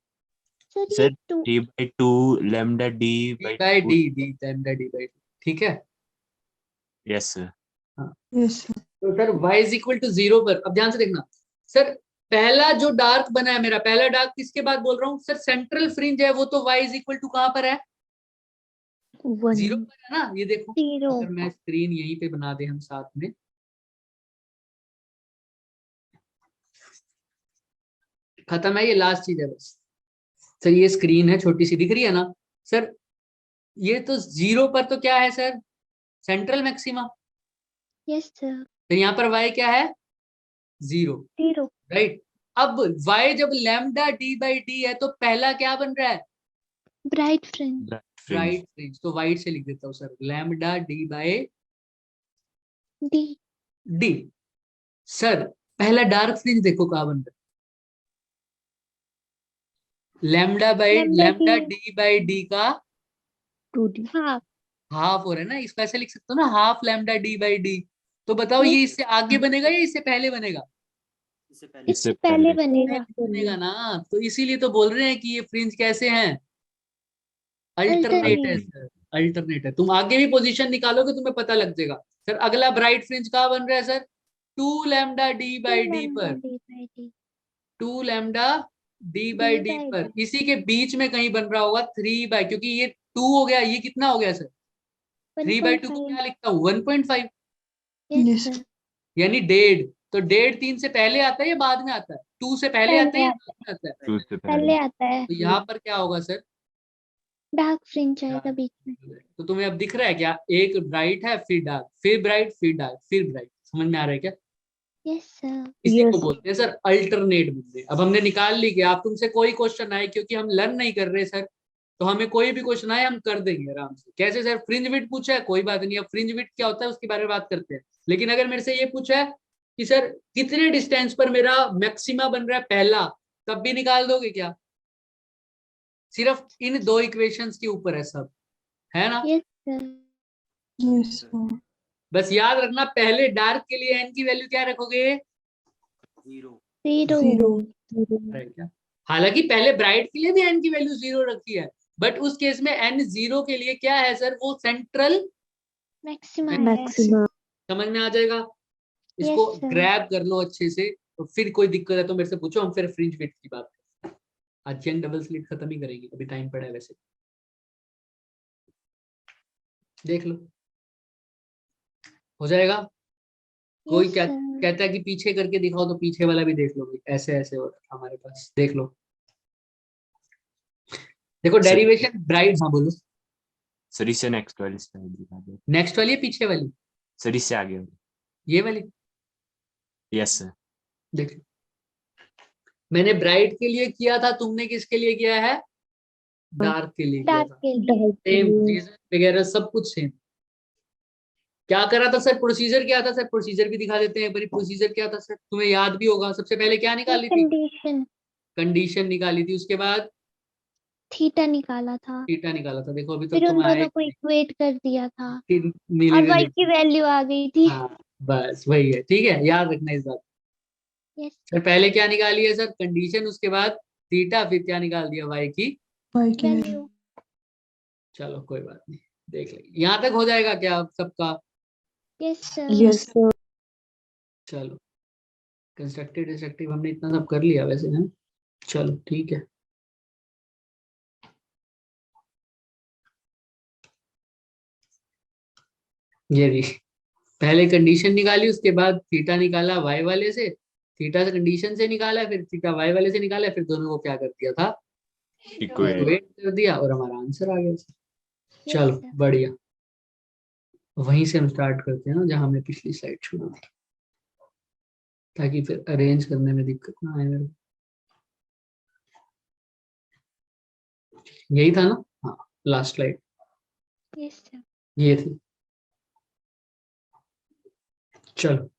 सर ये sir 2 D/2 lambda D D by by 2. D, D lambda D by, ठीक है। Yes sir. Yes, sir. तो sir y is equal to 0 पर, अब ध्यान से देखना सर, पहला जो डार्क बना है मेरा, पहला डार्क किसके बाद बोल रहा हूँ सर, सेंट्रल फ्रिंज है वो, तो y इज इक्वल टू कहाँ पर है, 0 1 पर है ना। ये देखो 0 अगर मैं स्क्रीन यहीं पे बना दे हम साथ में, खत्म है, ये लास्ट चीज है बस। सर ये स्क्रीन है, छोटी सी दिख रही है ना सर, ये तो 0 पर तो क्या है sir, central maxima. Yes sir तो यहाँ पर y क्या है, 0, 0 राइट। अब y जब लैम्डा d बाई डी है तो पहला क्या बन रहा है, bright fringe Bright fringe. Bright fringe. तो वाइट से लिख देता हूँ sir, lambda d by D D. Sir पहला डार्क फ्रिंज देखो कहाँ बन रहा है, lambda D D by D का 2D हाफ हाफ हो रहा है ना, इसको ऐसे लिख सकते हो ना, half lambda D by D. तो बताओ ये इससे आगे बनेगा या इससे पहले बनेगा, इससे पहले इससे इससे पहले पहले बनेगा बनेगा ना। तो इसीलिए तो बोल रहे हैं कि ये फ्रिंज कैसे हैं, अल्टरनेट है सर, अल्टरनेट है। तुम आगे भी पोजीशन निकालोगे तुम्हें पता लग जाएगा। सर अगला ब्राइट फ्रिंज कहाँ बन रहा है sir, 2 lambda D by D पर, 2 लैम्डा डी बाई डी पर, इसी के बीच में कहीं बन रहा होगा 3 बाई, क्योंकि ये 2 हो गया, ये कितना हो गया सर, 3/2 को क्या लिखता हूँ, 1.5, Yes. सर यानी 1.5। तो 1.5 3 से पहले आता है या बाद में आता है, 2 से पहले आता है या बाद में आता है। Two से पहले पहले. आता है, तो यहाँ पर क्या होगा सर, डार्क फ्रिंज आएगा बीच में। तो तुम्हें अब दिख रहा है क्या, एक ब्राइट है फिर डार्क, फिर ब्राइट फिर डार्क फिर ब्राइट, समझ में आ रहा है क्या। यस सर इसी Yes. को बोलते हैं सर अल्टरनेट मुद्दे। अब हमने निकाल ली कि आप तुमसे कोई क्वेश्चन आए, क्योंकि हम लर्न नहीं कर रहे सर, तो हमें कोई भी क्वेश्चन आए हम कर देंगे आराम से। कैसे सर, फ्रिंज विड्थ पूछा है कोई बात नहीं, अब फ्रिंज विड्थ क्या होता है उसके बारे में बात करते हैं। लेकिन अगर मेरे से ये पूछा है कि सर कितने डिस्टेंस पर मेरा मैक्सिमा बन रहा है पहला, तब भी निकाल दोगे क्या, सिर्फ इन 2 इक्वेशंस के ऊपर है सब, है ना। Yes sir Yes, sir. बस याद रखना पहले डार्क के लिए n की वैल्यू क्या रखोगे, 0 0 राइट क्या। हालांकि पहले ब्राइट के लिए भी n की वैल्यू 0 रखी है, बट उस केस में n 0 के लिए क्या है सर, वो सेंट्रल मैक्सिमा है। maxima समझ में आ जाएगा। इसको Yes, sir. ग्रैब कर लो अच्छे से, तो फिर कोई दिक्कत है तो मेरे से पूछो, हम फिर फ्रिंज विड्थ की बात करते हैं। आज यंग डबल स्लिट खत्म ही करेंगे, अभी टाइम पड़ा है वैसे, देख लो हो जाएगा। कोई Yes, क्या sir. कहता है कि पीछे करके दिखाओ, तो पीछे वाला भी देख लो, ऐसे ऐसे हो रहा था हमारे पास, देख लो। देखो सर- डेरिवेशन ब्राइट, हाँ बोलो। सर इससे नेक्स्ट वाली स्लाइड दिखा दो. नेक्स्ट वाली है पीछे वाली, सर इससे आगे वाली. ये वाली यस सर. देख लो। मैंने ब्राइट के लिए किया था, तुमने किसके लिए किया है, डार्क के लिए किया डार्क था। के लिए सेम रीजन वगैरह सब कुछ सेम। क्या करा था सर, प्रोसीजर क्या था सर, प्रोसीजर भी दिखा देते हैं एक बार। प्रोसीजर क्या था सर, तुम्हें याद भी होगा। सबसे पहले क्या निकाली थी, कंडीशन कंडीशन निकाली थी, उसके बाद थीटा निकाला था, थीटा निकाला था। देखो अभी तक फिर तो उन मैं दोनों को इक्वेट कर दिया था मिली और y की वैल्यू आ गई थी। हाँ बस वही है, ठीक है, याद रखना इस बात। यस सर पहले क्या निकाली है सर, कंडीशन, उसके बाद थीटा, फिर क्या निकाल दिया, y की Y की value. वैल्यू। चलो कोई बात नहीं, देख लेंगे। यहाँ तक हो जाएगा क्या आप सबका, यस सर yes sir चलो कंस्ट्रक्टिव डिस्ट्रक्टिव हमने इतना सब कर लिया वैसे है, चलो ठीक है। ये भी पहले कंडीशन निकाली, उसके बाद थीटा निकाला y वाले से, थीटा से कंडीशन से निकाला, फिर थीटा y वाले से निकाला, फिर दोनों को क्या कर दिया था, इक्वेट. इक्वेट कर दिया और हमारा आंसर आ गया। Yes, चलो sir. बढ़िया, वहीं से हम स्टार्ट करते हैं ना जहां हमने पिछली स्लाइड छोड़ी थी, ताकि फिर अरेंज करने में दिक्कत ना आए मेरे को। यही था ना, हाँ लास्ट स्लाइड यस सर ये थी। चलो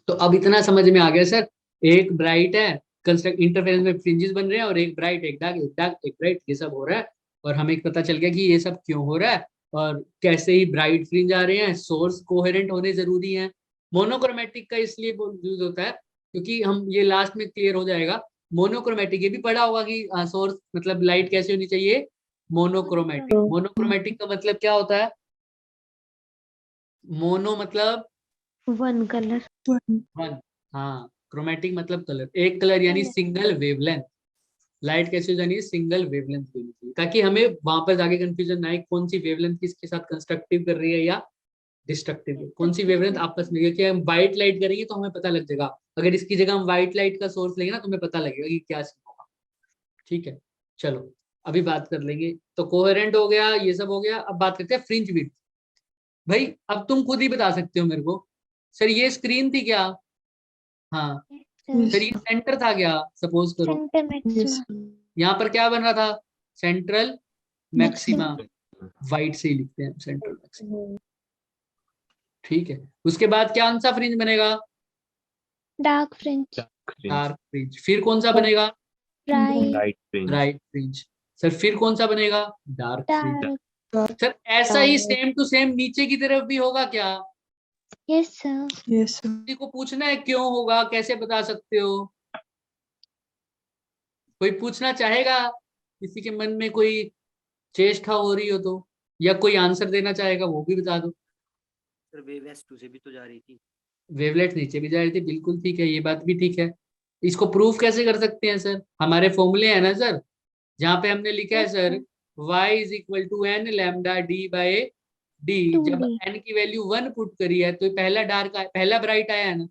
तो अब इतना समझ में आ गया सर, एक ब्राइट है, कंस्ट्रक्ट इंटरफेरेंस में फ्रिंजेस बन रहे हैं, और एक ब्राइट एक डार्क एक डार्क एक ब्राइट, ये सब हो रहा है। और हमें पता चल गया कि ये सब क्यों हो रहा है, और कैसे ही ब्राइट फ्रिंज आ रहे हैं, सोर्स कोहेरेंट होने जरूरी है। मोनोक्रोमेटिक का इसलिए यूज होता है क्योंकि हम ये लास्ट में क्लियर हो जाएगा। मोनोक्रोमेटिक ये भी पढ़ा होगा कि सोर्स मतलब लाइट कैसी होनी चाहिए, मोनोक्रोमेटिक। मोनोक्रोमेटिक का मतलब क्या होता है? मोनो मतलब One color. One. वन, हाँ, क्रोमेटिक मतलब कलर, एक कलर यानी Colour. Single wavelength. लाइट कैसे हो जानी है? सिंगल वेवलेंथ होनी चाहिए, ताकि हमें वहां पर आगे कंफ्यूजन ना आए कौन सी वेवलेंथ किसके साथ कंस्ट्रक्टिव कर रही है या डिस्ट्रक्टिव, कौन सी वेवलेंथ आपस में। क्योंकि हम व्हाइट लाइट करेंगे तो हमें पता लग जाएगा, अगर इसकी जगह हम व्हाइट लाइट का सोर्स लेंगे ना तो हमें पता लगेगा कि क्या सीन होगा। ठीक है, चलो अभी बात कर लेंगे। तो कोहेरेंट हो गया, ये सब हो गया। अब बात करते हैं फ्रिंज विड्थ। भाई अब तुम खुद ही बता सकते हो मेरे को, सर ये स्क्रीन थी क्या? हाँ Yes, सर, ये sir. सेंटर था क्या? सपोज करो Center Yes, maxima. sir. यहाँ पर क्या बन रहा था? Central maxima. Maxima. वाइट से ही लिखते हैं सेंट्रल मैक्सिमा। ठीक है, उसके बाद क्या सा फ्रिंज बनेगा? Dark fringe. Dark fringe. फिर कौन सा बनेगा? Bright. Bright fringe. Bright fringe. Sir फिर कौन सा बनेगा? Dark fringe. Dark. सर ऐसा ही सेम टू सेम नीचे की तरफ भी होगा क्या? Yes, sir. Yes, sir. किसी को पूछना है क्यों होगा, कैसे बता सकते हो? कोई पूछना चाहेगा? किसी के मन में कोई चेष्टा हो रही हो तो, या कोई आंसर देना चाहेगा वो भी बता दो। सर वेव S2 से भी तो जा रही थी। वेवलेट नीचे भी जा रही थी, बिल्कुल ठीक है, ये बात भी ठीक है। इसको प्रूफ कैसे कर सकते हैं सर? हमारे फॉर्मूले है ना सर, जहाँ पे हमने लिखा है Yes, सर, sir. y is equal to N lambda D by D. जब 2D. n की वैल्यू 1 पुट करी है तो पहला डार्क पहला ब्राइट आया है ना,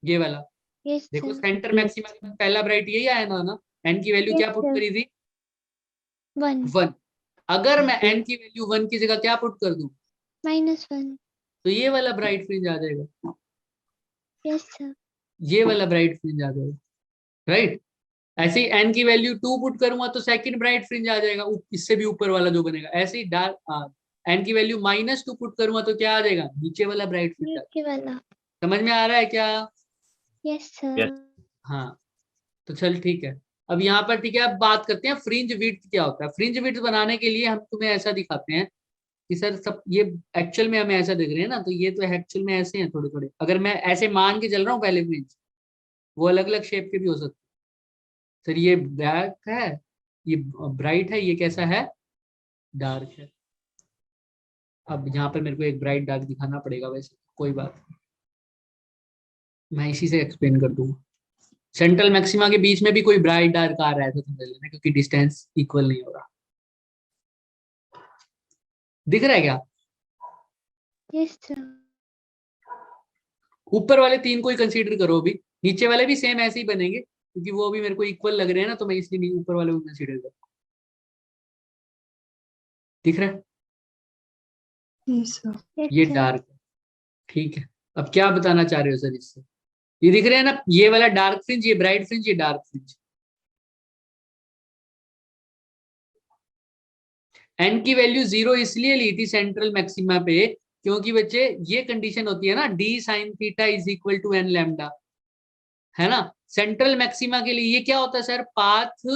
ये वाला। Yes, देखो sir. सेंटर मैक्सिमा के पास पहला ब्राइट यही आया ना। n की वैल्यू Yes, क्या पुट sir. करी थी? 1. 1। अगर मैं n की वैल्यू 1 की जगह क्या पुट कर दूं -1. तो ये वाला ब्राइट फ्रिंज आ जाएगा, Yes, sir. ये वाला ब्राइट फ्रिंज आ जाएगा, राइट। ऐसे ही n की वैल्यू 2 पुट करूंगा तो सेकंड ब्राइट फ्रिंज आ जाएगा, इससे भी ऊपर वाला जो बनेगा। ऐसे ही डार्क n की वैल्यू -2 पुट करूंगा तो क्या आ जाएगा? नीचे वाला ब्राइट फ्रिंज। नीचे वाला. समझ में आ रहा है क्या? Yes, sir. Yes. हाँ, तो चल ठीक है। अब यहाँ पर ठीक है, अब बात करते हैं फ्रिंज विड्थ क्या होता है। फ्रिंज विड्थ बनाने के लिए हम तुम्हें ऐसा दिखाते हैं कि सर सब ये एक्चुअल में हमें ऐसा दिख रहे हैं ना, तो ये तो एक्चुअल में ऐसे हैं थोड़े थोड़े। अगर मैं ऐसे मान के चल रहा हूँ पहले फ्रिंज, वो अलग अलग शेप के भी हो सकते हैं। सर ये ब्लैक है, ये ब्राइट है, ये कैसा है? डार्क है। अब यहाँ पर मेरे को एक ब्राइट डार्क दिखाना पड़ेगा, वैसे कोई बात नहीं, मैं इसी से एक्सप्लेन कर दूंगा। सेंट्रल मैक्सिमा के बीच में भी कोई ब्राइट डार्क आ रहा है तो समझ लेना, क्योंकि डिस्टेंस इक्वल नहीं हो रहा। दिख रहा है क्या? Yes, sir. ऊपर वाले 3 को ही कंसीडर करो अभी, नीचे वाले भी सेम ऐसे ही बनेंगे क्योंकि वो भी मेरे को इक्वल लग रहे हैं ना, तो मैं इसलिए ऊपर वाले को कंसीडर कर। दिख रहा है? Yes, sir. Yes, ये sir. डार्क है, ठीक है। अब क्या बताना चाह रहे हो सर इससे? ये दिख रहे हैं ना, ये वाला डार्क फ्रिंज, ये ब्राइट फ्रिंज, ये डार्क फ्रिंज। n की वैल्यू 0 इसलिए ली थी सेंट्रल मैक्सिमा पे क्योंकि बच्चे ये कंडीशन होती है ना, d sin theta is equal to n lambda, है ना। सेंट्रल मैक्सिमा के लिए ये क्या होता है सर? Path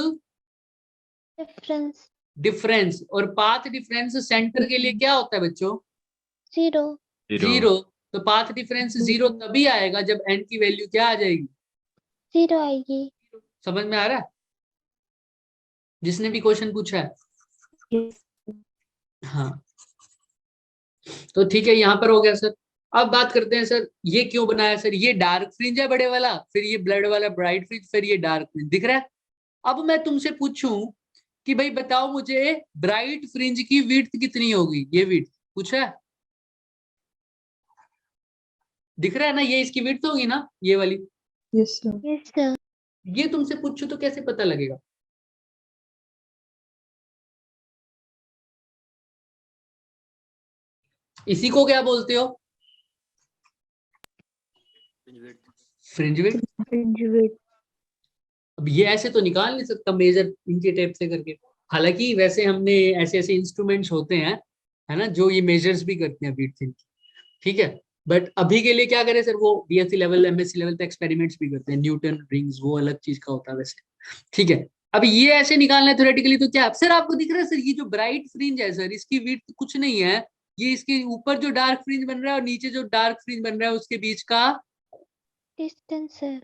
Difference. डिफरेंस। और पाथ डिफरेंस सेंटर के लिए क्या होता है बच्चों? 0. 0। तो पाथ डिफरेंस 0 तभी आएगा जब n की वैल्यू क्या आ जाएगी? 0 आएगी. समझ में आ रहा है जिसने भी क्वेश्चन पूछा है? Yes. हाँ, तो ठीक है, यहाँ पर हो गया सर। अब बात करते हैं सर ये क्यों बनाया सर? ये डार्क फ्रिंज है बड़े वाला, फिर ये ब्लड वाला ब्राइट फ्रिंज, फिर ये डार्क फ्रिंज। दिख रहा है? अब मैं तुमसे पूछूं कि भाई बताओ मुझे ब्राइट फ्रिंज की विड्थ कितनी होगी? ये विड्थ पूछा है, दिख रहा है ना, ये इसकी विड्थ होगी ना, ये वाली। Yes, sir. Yes, sir. ये तुमसे पूछूं तो कैसे पता लगेगा? इसी को क्या बोलते हो? Fringe width. Fringe width. Fringe width. अब ये ऐसे तो निकाल नहीं सकता मेजर इनके टेप से करके, हालांकि वैसे हमने ऐसे ऐसे इंस्ट्रूमेंट्स होते हैं, है ना, जो ये मेजर्स भी करते हैं विड्थ इनकी, ठीक है। बट अभी के लिए क्या करें सर, वो बीएससी लेवल एमएससी लेवल तक एक्सपेरिमेंट्स भी करते हैं, न्यूटन रिंग्स, वो अलग चीज का होता है वैसे, ठीक है। अब ये ऐसे निकालना है थ्योरेटिकली, तो क्या सर आपको दिख रहा है? सर ये जो ब्राइट फ्रिंज है सर, इसकी विड्थ कुछ नहीं है, ये इसके ऊपर जो डार्क फ्रिंज बन रहा है और नीचे जो डार्क फ्रिंज बन रहा है उसके बीच का Distance, sir.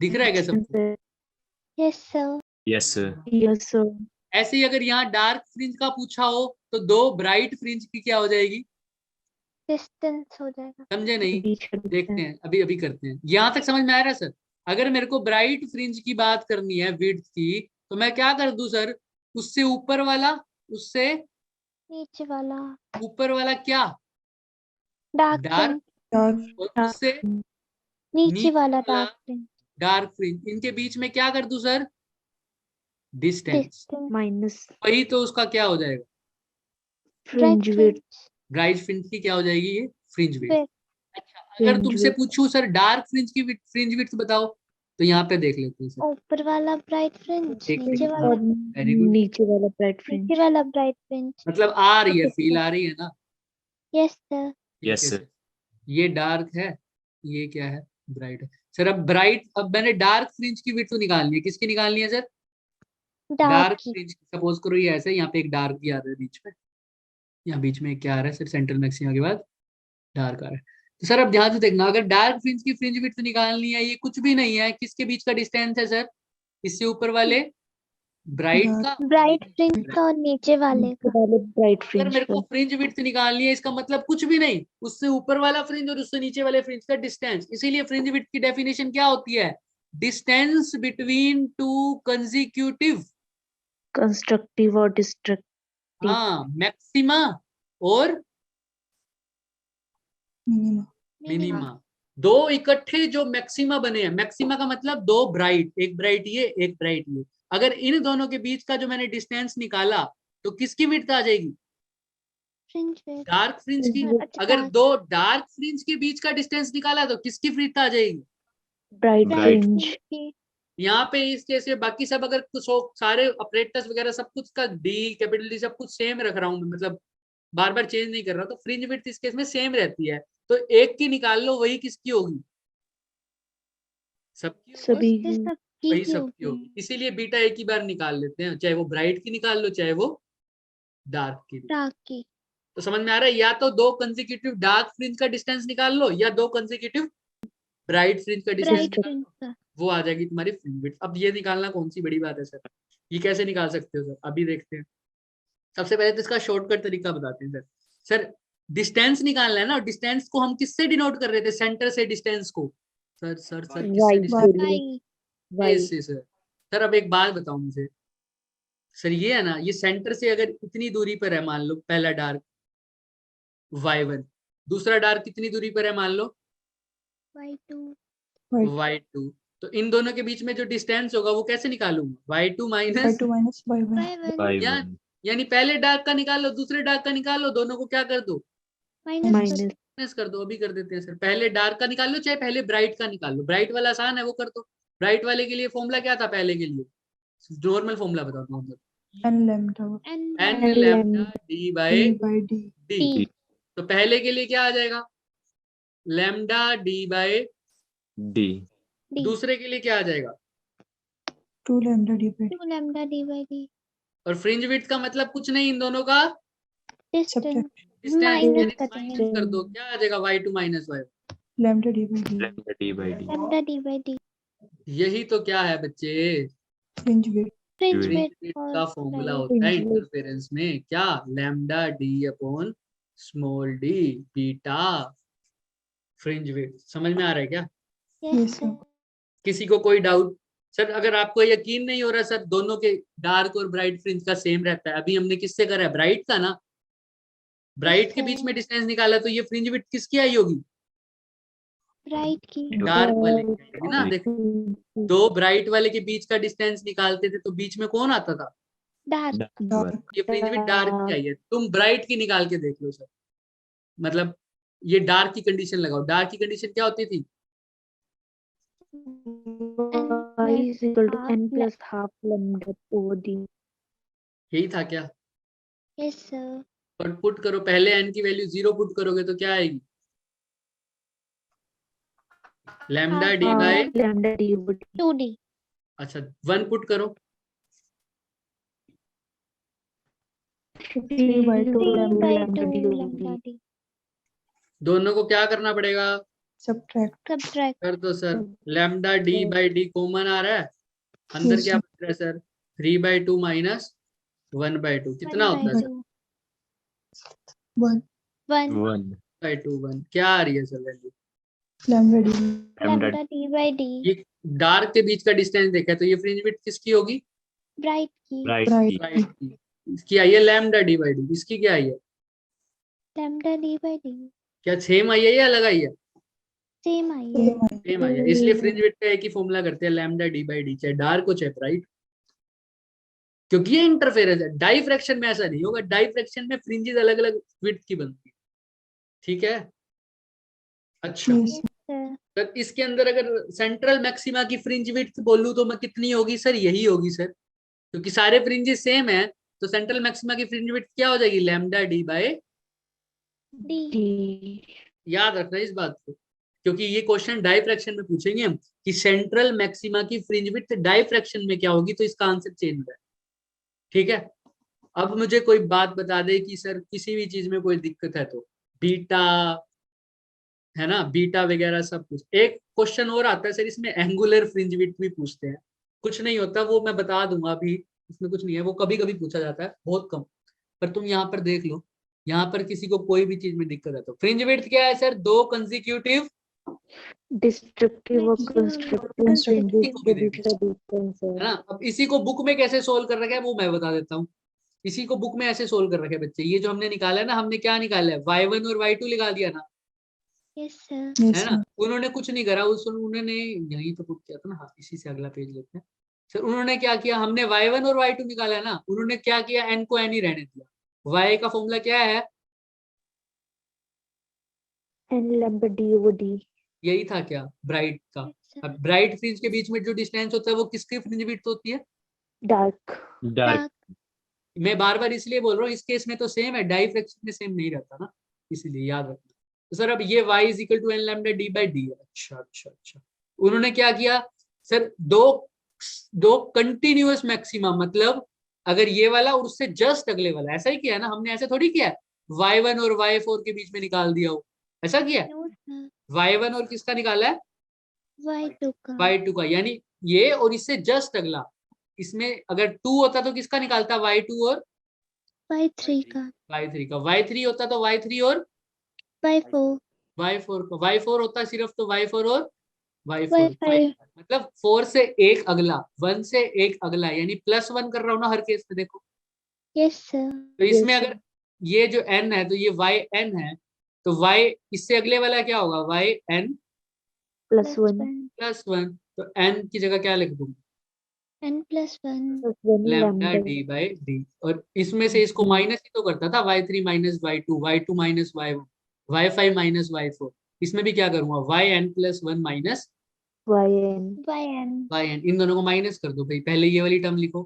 दिख रहा है क्या सबको? Yes, sir. Yes, sir. Yes, sir. ऐसे ही अगर यहाँ डार्क फ्रिंज का पूछा हो तो दो ब्राइट फ्रिंज की क्या हो जाएगी? Distance हो जाएगा. समझे नहीं? बीच का देखते distance. हैं, अभी अभी करते हैं। यहाँ तक समझ में आ रहा है सर? अगर मेरे को ब्राइट फ्रिंज की बात करनी है विड्थ की, तो मैं क्या कर दूं सर? उससे ऊपर वाला, उससे नीचे वाला. ऊपर वाला क्या? Dark dark, fringe. Dark. और उससे नीचे नीचे वाला वाला dark fringe. Dark fringe. इनके बीच में क्या कर दूं सर? डिस्टेंस। Distance. Minus वही तो उसका क्या हो जाएगा? Bright fringe width. fringe. Bright fringe की क्या हो जाएगी? ये फ्रिंज विड्थ। Width. अच्छा, अगर Fringe तुमसे width. पूछूं सर डार्क फ्रिंज की फ्रिंज विड्थ बताओ, तो यहाँ पे देख लेते हैं सर। ऊपर वाला bright fringe. एक नीचे second। वाला. और Very good। नीचे वाला bright fringe. नीचे वाला bright fringe. मतलब आ रही है, फील आ रही है ना? Yes, sir. ठीक Yes, है sir. सर। ये डार्क है, ये क्या है? ब्राइट है सर। अब ब्राइट, अब मैंने डार्क फ्रिंज की विड्थ तो निकालनी है। किसकी निकालनी है सर? Dark डार्क की. फ्रिंज। सपोज करो ये ऐसे, यहाँ पे एक डार्क भी आ रहा है बीच में, यहाँ बीच में क्या आ रहा है सर? सेंट्रल मैक्सिमा के बाद डार्क आ रहा है। तो सर अब ध्यान से देखना, अगर डार्क फ्रिंज की फ्रिंज विड्थ निकालनी है, ये कुछ भी नहीं है, किसके बीच का डिस्टेंस है सर? इससे ऊपर वाले ब्राइट का, Bright fringe का और नीचे वाले नीचे का. वाले bright अगर fringe मेरे को का. फ्रिंज विड्थ निकालनी है, इसका मतलब कुछ भी नहीं, उससे ऊपर वाला फ्रिंज और उससे नीचे वाले फ्रिंज का डिस्टेंस। इसीलिए फ्रिंज विड्थ की डेफिनेशन क्या होती है? Distance between two consecutive, Constructive और destructive. हाँ, मैक्सिमा और Minima. मिनिमा। दो इकट्ठे जो मैक्सिमा बने हैं, मैक्सिमा का मतलब दो ब्राइट, एक ब्राइट ये, एक ब्राइट ये। अगर इन दोनों के बीच का जो मैंने डिस्टेंस निकाला, तो किसकी विड्थ आ जाएगी? Fringe width. डार्क फ्रिंज की। अच्छा, अगर dark. दो डार्क फ्रिंज के बीच का डिस्टेंस निकाला, तो किसकी विड्थ आ जाएगी? Bright Bright fringe. fringe की. यहाँ पे इस केस में बाकी सब, अगर कुछ सारे ऑपरेटर्स वगैरह सब कुछ का डी, कैपिटल डी सब कुछ सेम रख रहा हूँ मैं, मतलब बार बार चेंज नहीं कर रहा, तो फ्रिंज विड्थ इस केस में सेम रहती है। तो एक की निकाल लो, वही किसकी होगी? सबकी होगी। सभी उससे की. सबकी वही की सबकी होगी. होगी। इसीलिए बीटा एक ही बार निकाल लेते हैं, चाहे वो ब्राइट की निकाल लो, चाहे वो डार्क की। Dark की. तो समझ में आ रहा है? या तो दो कंसेक्यूटिव डार्क फ्रिंज का डिस्टेंस निकाल लो, या दो कंसेक्यूटिव ब्राइट फ्रिंज का डिस्टेंस Bright निकाल fringe लो, का. वो आ जाएगी तुम्हारी फ्रिंज विड्थ। अब ये निकालना कौन सी बड़ी बात है सर? ये कैसे निकाल सकते हो सर? अभी देखते हैं। सबसे पहले तो इसका शॉर्टकट तरीका बताते हैं सर। सर डिस्टेंस निकालना है ना, डिस्टेंस को हम किससे डिनोट कर रहे थे? सेंटर से डिस्टेंस को। सर सर सर किससे Y डिस्टेंस? से. Y. Y. से सर। सर अब एक बात बताओ मुझे सर, ये है ना, ये सेंटर से अगर इतनी दूरी पर है, मान लो पहला डार्क y1, दूसरा डार्क कितनी दूरी पर है मान लो? Y2. White. y2। तो इन दोनों के बीच में जो डिस्टेंस होगा वो कैसे निकालूंगा? y2 minus, Y2 minus Y1. Y1. Y1. यानी पहले डार्क का निकाल लो, दूसरे डार्क का निकाल लो, दोनों को क्या कर दो? Minus. Minus. माइनस कर दो। अभी कर देते हैं सर। पहले डार्क का निकाल लो, चाहे पहले ब्राइट का निकाल लो। ब्राइट वाला आसान है, वो कर दो। ब्राइट वाले के लिए फॉर्मूला क्या था पहले के लिए? नॉर्मल फॉर्मूला बताओ, normal. N lambda. And N N lambda lambda. D by D by D. D. D. तो पहले के लिए क्या आ जाएगा? Lambda D by. D. D. दूसरे के लिए क्या आ जाएगा? 2 lambda D by D. 2 lambda D by D. और फ्रिंज विड्थ का मतलब कुछ नहीं, इन दोनों का Distance. Subtract. डिस्टेंस, Minus यानी करेंगे. माइनस कर दो। क्या आ जाएगा? y2 minus y। Lambda D by D. Lambda D by D. Lambda D by D. यही तो क्या है बच्चे? Fringe width. Fringe Fringe width width और का फॉर्मूला bright. होता है Fringe width. इंटरफेरेंस में। क्या? Lambda D upon small D beta fringe width. समझ में आ रहा है क्या? Yes, Yes, sir. sir. किसी को कोई डाउट? सर अगर आपको यकीन नहीं हो रहा सर, दोनों के डार्क और ब्राइट फ्रिंज का सेम रहता है, अभी हमने किससे करा है? ब्राइट का ना। ब्राइट के बीच में डिस्टेंस निकाला, तो ये फ्रिंज विड्थ किसकी आई होगी? Bright की. डार्क वाले की आएगी ना। देखो, Dark. दो ब्राइट वाले के बीच का डिस्टेंस निकालते थे, तो बीच में कौन आता था? Dark. Dark. ये फ्रिंज विड्थ डार्क की आई है। तुम ब्राइट की निकाल के देख लो सर। मतलब ये डार्क की कंडीशन लगाओ। डार्क की कंडीशन क्या होती थी? Y is equal to N plus half lambda over D. यही था क्या? Yes, sir. और पुट करो, पहले n की वैल्यू 0 पुट करोगे तो क्या आएगी? Lambda D by, Lambda D over D. 2D. अच्छा 1 पुट करो। 3 by 2 3 by lambda 2 D over lambda D. D. दोनों को क्या करना पड़ेगा? subtract. subtract. सर तो sir lambda D by D common आ रहा है, अंदर Yes, क्या sir. बच रहा है सर? 3/2 माइनस 1/2 कितना होता है सर? 1 1 1 2 1 क्या आ रही है sir value? lambda d lambda lambda d by d ये डार्क के बीच का डिस्टेंस देखा है, तो ये फ्रिंज विड्थ किसकी होगी? bright की bright bright की ब्राइट की। इसकी आई है लैम्डा डी बाई डी, इसकी क्या आई है? lambda d by d क्या सेम आई है या अलग आई है? same आई है। same है. सेम आई है, इसलिए फ्रिंज विड्थ का एक ही फॉर्मूला करते हैं, लैम्डा डी बाई डी, चाहे डार्क हो चाहे ब्राइट, क्योंकि ये इंटरफेरेंस है। डाइफ्रैक्शन में ऐसा नहीं होगा, डाइफ्रैक्शन में फ्रिंजेस अलग अलग विड्थ की बनती है, ठीक है। अच्छा Yes, sir. sir सर इसके अंदर अगर सेंट्रल मैक्सिमा की फ्रिंज विड्थ बोलूं तो मैं कितनी होगी सर? यही होगी सर, क्योंकि सारे फ्रिंजेस सेम है, तो सेंट्रल मैक्सिमा की फ्रिंज विड्थ क्या हो जाएगी? Lambda D by d D. याद रखना इस बात को, क्योंकि ये क्वेश्चन डाइफ्रैक्शन में पूछेंगे हम कि सेंट्रल मैक्सिमा की फ्रिंज विड्थ डाइफ्रैक्शन में क्या होगी, तो इसका आंसर चेंज हो है, ठीक है। अब मुझे कोई बात बता दे कि सर किसी भी चीज में कोई दिक्कत है तो बीटा है ना, बीटा वगैरह सब कुछ। एक क्वेश्चन और आता है सर, इसमें एंगुलर फ्रिंज विड्थ भी पूछते हैं, कुछ नहीं होता वो मैं बता दूंगा अभी, इसमें कुछ नहीं है, वो कभी कभी पूछा जाता है, बहुत कम। पर तुम यहाँ पर देख लो, यहाँ पर किसी को कोई भी चीज में दिक्कत है तो फ्रिंज विड्थ क्या है सर? 2 कंसेक्यूटिव Destructive और Constructive constructive fringes को के भी बीच का distance है है. ना। अब इसी को बुक में कैसे सोल्व कर रखा है वो मैं बता देता हूँ। इसी को बुक में ऐसे सोल्व कर रखे हैं बच्चे, ये जो हमने निकाला है ना, हमने क्या निकाला है? y1 और y2 निकाल दिया ना, yes sir Yes, है ना। sir. उन्होंने कुछ नहीं करा, उन्होंने यही तो पुट किया था ना, हाँ इसी से अगला पेज लेते हैं सर। उन्होंने क्या किया? हमने y1 और y2 निकाला है ना, उन्होंने क्या किया? n को n ही रहने दिया। y का फॉर्मूला क्या है? N lambda D over D. यही था क्या? ब्राइट का। yes sir अब ब्राइट फ्रिंज के बीच में जो डिस्टेंस होता है वो किसकी फ्रिंज विड्थ होती है? Dark. dark dark मैं बार बार इसलिए बोल रहा हूँ, इस केस में तो सेम है, डाइफ्रैक्शन में सेम नहीं रहता ना, इसीलिए याद रखना। तो सर अब ये y is equal to N lambda D by D. अच्छा अच्छा अच्छा, उन्होंने क्या किया सर? दो कंटिन्यूअस मैक्सिमा, मतलब अगर ये वाला और उससे जस्ट अगले वाला, ऐसा ही किया है ना हमने, ऐसे थोड़ी किया y1 और y4 के बीच में निकाल दिया हो, ऐसा किया no sir y1 और किसका निकाला है? y2 का y2 का, यानी ये और इससे जस्ट अगला। इसमें अगर 2 होता तो किसका निकालता? y2 और y3 का y3 का। y3 होता तो y3 और y4 y4 का। y4 होता सिर्फ तो y4 और y4 y5 मतलब 4 से एक अगला, 1 से एक अगला, यानी +1 कर रहा हूँ ना हर केस में, देखो। yes sir तो इसमें Yes, अगर ये जो n है तो ये yn है, तो y इससे अगले वाला क्या होगा? yn plus 1. +1, तो n की जगह क्या लिख दूँ? n plus 1 Plus 1 lambda lambda. D by D. और इसमें से इसको माइनस ही तो करता था, y3 minus y2, y2 minus y1, y5 minus y4। इसमें भी क्या करूंगा? yn plus 1 minus Yn. yn इन दोनों को माइनस कर दो भाई, पहले ये वाली टर्म लिखो,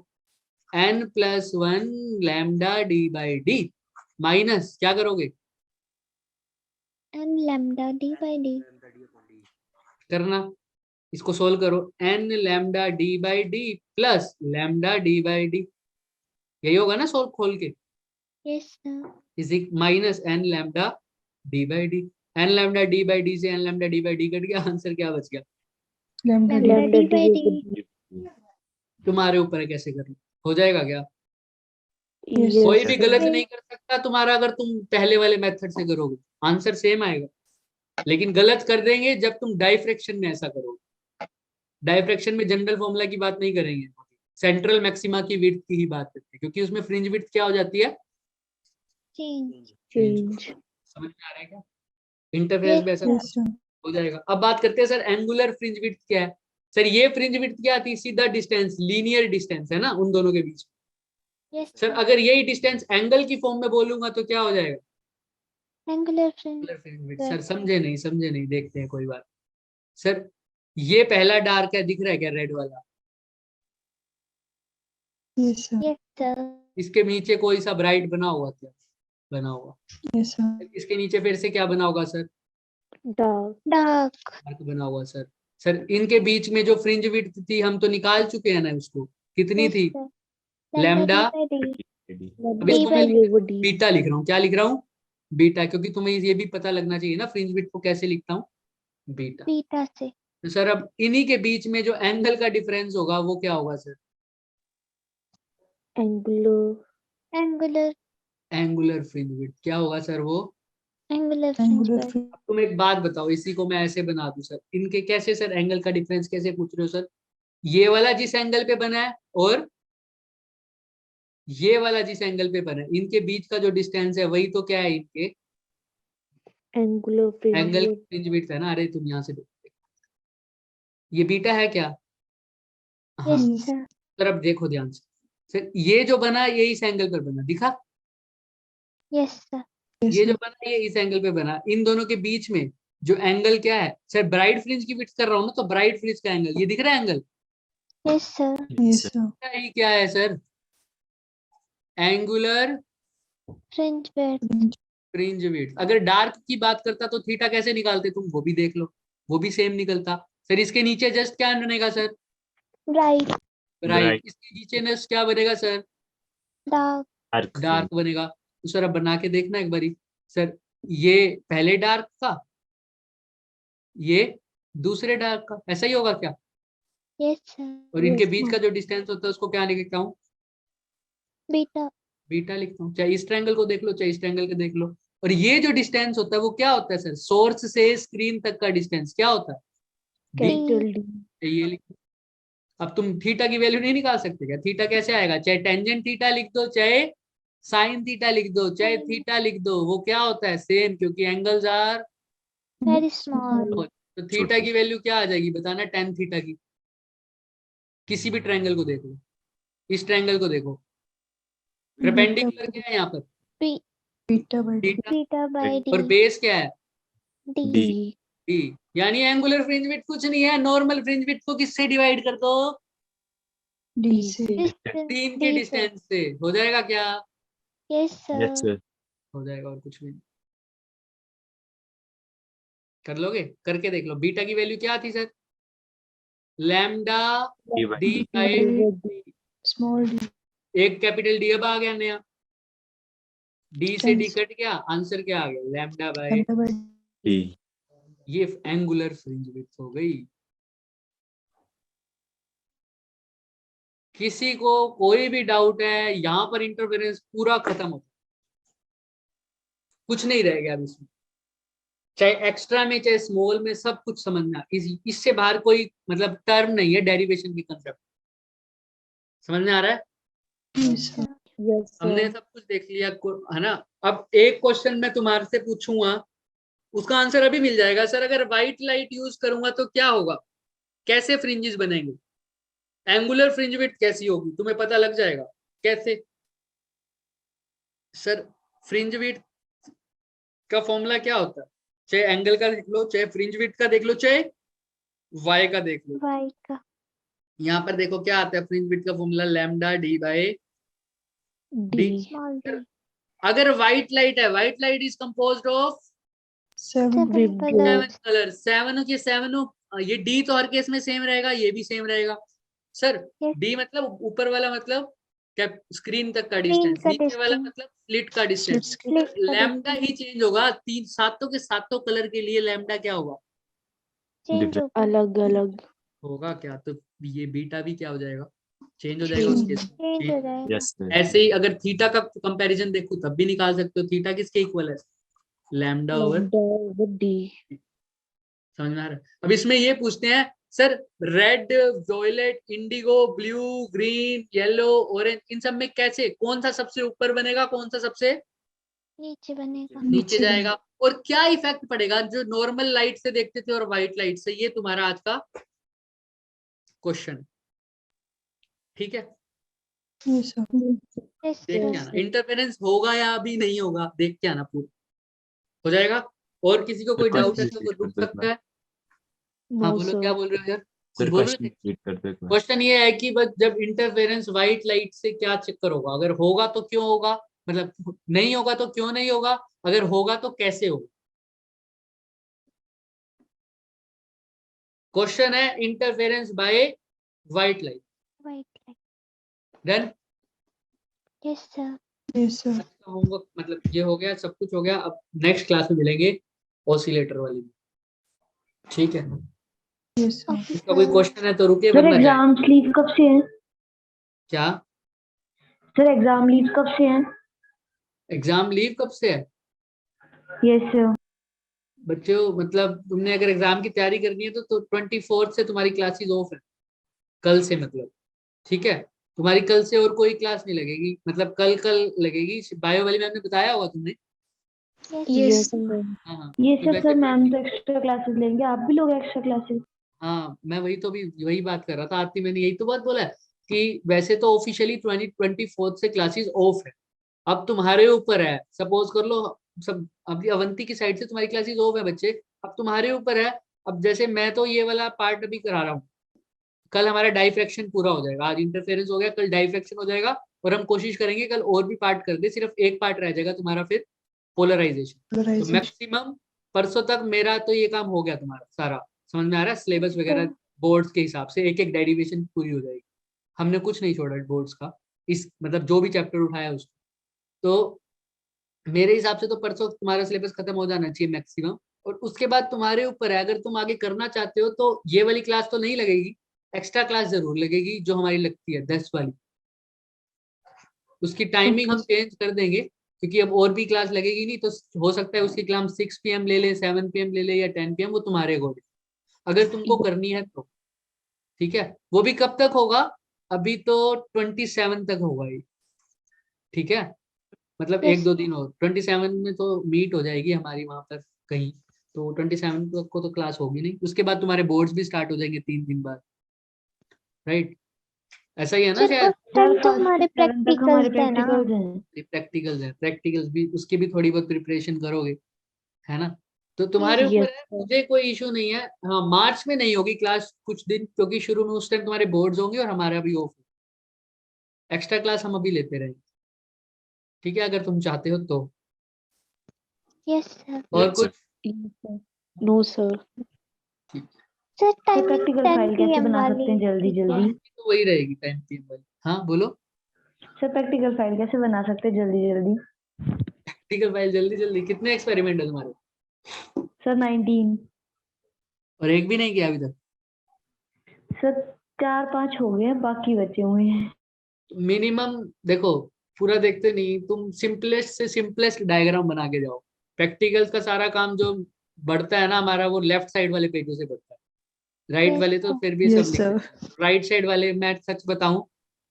n plus 1 lambda D by D minus क्या करोगे? n lambda d by d करना, इसको सोल्व करो, n lambda D by D plus lambda D by D, यही होगा ना सोल्व खोल के, yes sir is minus n lambda D by D. n lambda D by D से n lambda D by D cut गया, आंसर क्या बच गया? lambda d lambda d by d तुम्हारे ऊपर है कैसे करना, हो जाएगा क्या? Yes, कोई भी sir. गलत नहीं कर सकता तुम्हारा, अगर तुम पहले वाले मेथड से करोगे आंसर सेम आएगा, लेकिन गलत कर देंगे जब तुम डाइफ्रैक्शन में ऐसा करोगे। डाइफ्रैक्शन में जनरल फॉर्मूला की बात नहीं करेंगे, सेंट्रल मैक्सिमा की विड्थ की ही बात करते हैं, क्योंकि उसमें फ्रिंज विड्थ क्या हो जाती है? change Change. समझ में आ रहा है क्या? इंटरफेरेंस में ऐसा yes sir हो जाएगा। अब बात करते हैं सर एंगुलर फ्रिंज विड्थ क्या है। सर ये फ्रिंज विड्थ क्या आती है? सीधा डिस्टेंस, लीनियर डिस्टेंस है ना उन दोनों के बीच। yes सर sir अगर यही डिस्टेंस एंगल की फॉर्म में बोलूंगा तो क्या हो जाएगा? angular fringe angular fringe width. Sir समझे नहीं, देखते हैं कोई बात। सर ये पहला डार्क है, दिख रहा है क्या रेड वाला? yes sir yes sir इसके नीचे कोई सा ब्राइट बना हुआ क्या? बना हुआ। yes sir इसके नीचे फिर से क्या बना होगा सर? Dark. dark डार्क बना हुआ सर। सर इनके बीच में जो फ्रिंज विड्थ थी हम तो निकाल चुके हैं ना उसको, कितनी yes थी? sir lambda lambda d by d अब Lambda इसको by मैं D over D. बीटा लिख रहा हूँ, क्या लिख रहा हूँ? बीटा, क्योंकि तुम्हें ये भी पता लगना चाहिए ना फ्रिंज विड्थ को कैसे लिखता हूँ। बीटा। बीटा से। तो सर अब इन्हीं के बीच में जो एंगल का डिफरेंस होगा वो क्या होगा sir? Angular angular angular fringe width क्या होगा सर वो? Angular fringe angular width. Fringe अब तुम एक बात बताओ, इसी को मैं ऐसे बना दूं सर, इनके कैसे सर एंगल का डिफरेंस कैसे पूछ रहे हो सर? ये वाला जिस एंगल पे बना है और ये वाला जिस एंगल पे बना है, इनके बीच का जो डिस्टेंस है वही तो क्या है इनके angular fringe angle width fringe width है ना। अरे तुम यहाँ से देखो, ये बीटा है क्या? हाँ यस Yes. सर। सर अब देखो ध्यान से सर, ये जो बना ये इस एंगल पर बना, दिखा? Yes sir. Yes, ये जो sir. बना ये इस एंगल पे बना, इन दोनों के बीच में जो एंगल क्या है सर? ब्राइट फ्रिंज की विड्थ कर रहा हूँ ना, तो ब्राइट फ्रिंज का एंगल ये दिख रहा है angle, yes sir. Yes, sir. ये क्या है sir? Angular fringe width. Fringe. Fringe width. अगर डार्क की बात करता तो थीटा कैसे निकालते तुम, वो भी देख लो, वो भी सेम निकलता सर। इसके नीचे जस्ट क्या बनेगा सर? ब्राइट। राइट। Bright. इसके नीचे जस्ट क्या बनेगा सर? डार्क। Dark. डार्क बनेगा। तो सर अब बना के देखना एक बारी सर, ये पहले डार्क का, ये दूसरे डार्क का, ऐसा ही होगा क्या? Yes sir. और इनके Yes, बीच sir. का जो डिस्टेंस होता है उसको क्या लिखता हूँ? बीटा। बीटा लिखता हूँ। चाहे इस ट्रायंगल को देख लो चाहे इस ट्रायंगल को देख लो। और ये जो डिस्टेंस होता है वो क्या होता है सर? सोर्स से स्क्रीन तक का डिस्टेंस क्या होता है? डी। कैपिटल डी ये लिखो। अब तुम थीटा की वैल्यू नहीं निकाल सकते क्या? थीटा कैसे आएगा? चाहे टेंजेंट थीटा लिख दो, चाहे साइन थीटा लिख दो, चाहे थीटा लिख दो, वो क्या होता है? सेम, क्योंकि एंगल्स आर। Very small. तो थीटा की वैल्यू क्या आ जाएगी बताना? टेन थीटा की। किसी भी ट्रायंगल को देख लो, इस ट्रायंगल को देखो, परपेंडिकुलर क्या है यहाँ पर? B Beta by D. Theta. Beta by और डी। बेस क्या है? डी। D D. यानी एंगुलर फ्रिंज विड्थ कुछ नहीं है, नॉर्मल फ्रिंज विड्थ को किससे डिवाइड कर दो? D डी से. से तीन के डी से। डिस्टेंस से। हो जाएगा क्या? यस Yes, सर। sir. हो जाएगा, और कुछ भी नहीं। कर लोगे? करके देख लो। बीटा की वैल्यू क्या थी sir? Lambda D by D D. By D Small d. एक कैपिटल डी अब आ गया नया, डी से डी Cancel. कट गया, आंसर क्या आ गया? Lambda by. Lambda by D. ये एंगुलर फ्रिंज विड्थ हो गई। किसी को कोई भी डाउट है यहाँ पर? इंटरफेरेंस पूरा खत्म हो, कुछ नहीं रह गया अब इसमें, चाहे एक्स्ट्रा में चाहे स्मॉल में, सब कुछ समझना। इससे बाहर कोई मतलब टर्म नहीं है डेरिवेशन की कंसेप्ट। समझ में आ रहा है? Yes, sir. यस हमने सर सब कुछ देख लिया है ना। अब एक क्वेश्चन मैं तुम्हारे से पूछूंगा, उसका आंसर अभी मिल जाएगा। सर अगर व्हाइट लाइट यूज करूंगा तो क्या होगा? कैसे फ्रिंजेस बनेंगे? एंगुलर फ्रिंज विड्थ कैसी होगी तुम्हें पता लग जाएगा। कैसे सर? फ्रिंज विड्थ का फॉर्मूला क्या होता है? चाहे एंगल का देख लो, चाहे फ्रिंज विड्थ का देख लो, चाहे वाई का देख लो। वाई का। यहाँ पर देखो क्या आता है? फ्रिंज विड्थ का formula lambda D by D small D. अगर व्हाइट लाइट है, white light is composed of 7. 7 Vivid. Seven colours. Colour, seven के सेवनों। ये डी तो हर केस में सेम रहेगा, ये भी सेम रहेगा सर। Yes. डी मतलब ऊपर वाला मतलब क्या? स्क्रीन तक का Screen डिस्टेंस। का नीचे वाला distance. मतलब स्लिट का डिस्टेंस। Slit का लैम्डा distance. ही चेंज होगा, तीन सातों के सातों कलर के लिए लैम्डा क्या होगा? Change Different. होगा। अलग अलग होगा क्या? तो ये बीटा भी क्या हो जाएगा? चेंज हो जाएगा उसके। चेंज हो जाएगा। Yes, sir. ऐसे ही अगर थीटा का कंपैरिजन देखो तब भी निकाल सकते हो। थीटा किसके इक्वल है? Lambda over. लैम्डा डी समझ में आ रहा है? अब इसमें ये पूछते हैं sir, red, violet, indigo, blue, green, yellow, orange, इन सब में कैसे, कौन सा सबसे ऊपर बनेगा, कौन सा सबसे नीचे बनेगा। नीचे जाएगा? और क्या इफेक्ट पड़ेगा जो नॉर्मल लाइट से देखते थे और व्हाइट लाइट से? ये तुम्हारा आज का क्वेश्चन। ठीक है, Yes, sir. Yes, देख के sir. आना इंटरफेरेंस होगा या अभी नहीं होगा, देख के आना पूरा। हो जाएगा? और किसी को कोई Sir, डाउट है question तो वो repeat रुक कर दो सकता है। हाँ नो बोलो, क्या सर बोल रहे हो यार? सर बोल रहे क्वेश्चन थे? रिपीट कर दो एक बार। क्वेश्चन ये है कि बस जब इंटरफेरेंस व्हाइट लाइट से क्या चक्कर होगा? अगर होगा तो क्यों होगा, मतलब नहीं होगा तो क्यों नहीं होगा, अगर होगा तो कैसे होगा? क्वेश्चन है interference by white light. White light. Done? Yes, sir. Yes, sir. Homework मतलब ये हो गया, सब कुछ हो गया। अब नेक्स्ट क्लास में मिलेंगे ऑसिलेटर वाली। ठीक है, Yes, sir. Okay, इसका कोई sir. क्वेश्चन है तो रुकिए सर वरना जाए। एग्जाम लीव कब से है? क्या सर एग्जाम लीव कब से है? एग्जाम लीव कब से है? Yes sir. बच्चों मतलब तुमने अगर एग्जाम की तैयारी करनी है तो 24 से तुम्हारी क्लासेस ऑफ है, कल से मतलब। ठीक है, तुम्हारी कल से और कोई क्लास नहीं लगेगी, मतलब कल लगेगी। बायो वाली मैम ने बताया होगा तुमने। Yes sir. हाँ हाँ, ये तो सब वैसे सर मैम तो एक्स्ट्रा क्लासेस लेंगे, आप भी लोगे एक्स्ट्रा क्लासेस? हाँ मैं वही बात कर रहा था आरती, मैंने यही तो बात बोला है कि वैसे तो ऑफिशियली 24 से क्लासेस ऑफ है। अब तुम्हारे ऊपर है, सपोज कर लो सब अभी अवंती की साइड से तुम्हारी क्लासेस ऑफ है बच्चे, अब तुम्हारे ऊपर है। अब जैसे मैं तो ये वाला पार्ट अभी करा रहा हूँ, कल हमारा डाइफ्रैक्शन पूरा हो जाएगा, आज इंटरफेरेंस हो गया, कल डाइफ्रैक्शन हो जाएगा, और हम कोशिश करेंगे कल और भी पार्ट कर दे, सिर्फ एक पार्ट रह जाएगा तुम्हारा फिर पोलराइजेशन। तो Polarization. मैक्सिमम परसों तक मेरा तो ये काम हो गया तुम्हारा सारा, समझ में आ रहा है? सिलेबस वगैरह बोर्ड्स के हिसाब से एक एक डेरिवेशन पूरी हो जाएगी, हमने कुछ नहीं छोड़ा बोर्ड्स का, इस मतलब जो भी चैप्टर उठाया उसको। तो मेरे हिसाब से तो परसों तुम्हारा सिलेबस खत्म हो जाना चाहिए मैक्सिमम, और उसके बाद तुम्हारे ऊपर है, अगर तुम आगे करना चाहते हो तो ये वाली क्लास तो नहीं लगेगी, एक्स्ट्रा क्लास जरूर लगेगी जो हमारी लगती है 10 वाली। उसकी टाइमिंग हम चेंज कर देंगे क्योंकि अब और भी क्लास लगेगी नहीं, तो हो सकता है उसकी क्लास 6 PM ले ले, 7 PM ले ले या 10 PM, वो तुम्हारे अकॉर्डिंग अगर तुमको करनी है तो। ठीक है, वो भी कब तक होगा? अभी तो 27 तक होगा ये। ठीक है, मतलब Yes. एक दो दिन और 27 में तो मीट हो जाएगी हमारी वहां पर कहीं, तो 27 तक को तो क्लास होगी नहीं, उसके बाद तुम्हारे बोर्ड्स भी स्टार्ट हो जाएंगे 3 दिन बाद, राइट? ऐसा ही है ना सर शायद? उस टाइम तो फर्स्ट हमारे से 7 तक हमारे प्रैक्टिकल्स है ना। प्रैक्टिकल्स हैं। प्रैक्टिकल्स है, प्रैक्टिकल्स भी उसकी भी थोड़ी बहुत प्रिपरेशन करोगे, है ना? तो तुम्हारे Yes. ऊपर यस है, सर। मुझे कोई इशू नहीं है। हाँ मार्च में नहीं होगी क्लास कुछ दिन, क्योंकि शुरू में उस टाइम तुम्हारे बोर्ड्स होंगे और हमारा भी ऑफ, एक्स्ट्रा क्लास हम अभी लेते रहेंगे। ठीक है, अगर तुम चाहते हो तो। Yes, sir. और Yes, sir. कुछ? No sir. ठीक है, sir sir timing practical 10 file कैसे PM बना वाली सकते हैं जल्दी ठीक है। जल्दी? तो वही रहेगी टाइम PM वाली। हाँ बोलो। सर प्रैक्टिकल फाइल कैसे बना सकते हैं जल्दी जल्दी? प्रैक्टिकल फाइल जल्दी जल्दी, कितने एक्सपेरिमेंट है तुम्हारे? सर 19। और एक भी नहीं किया अभी तक? सर 4-5 हो गए हैं, बाकी बचे हुए हैं। मिनिमम देखो, पूरा देखते नहीं, तुम सिंपलेस्ट से सिंपलेस्ट डायग्राम बना के जाओ। प्रैक्टिकल्स का सारा काम जो बढ़ता है ना हमारा, वो लेफ्ट साइड वाले पेजों से बढ़ता है, राइट Yes, वाले तो sir. फिर भी सब Yes, लिख sir. सकते हो। राइट साइड वाले मैं सच बताऊं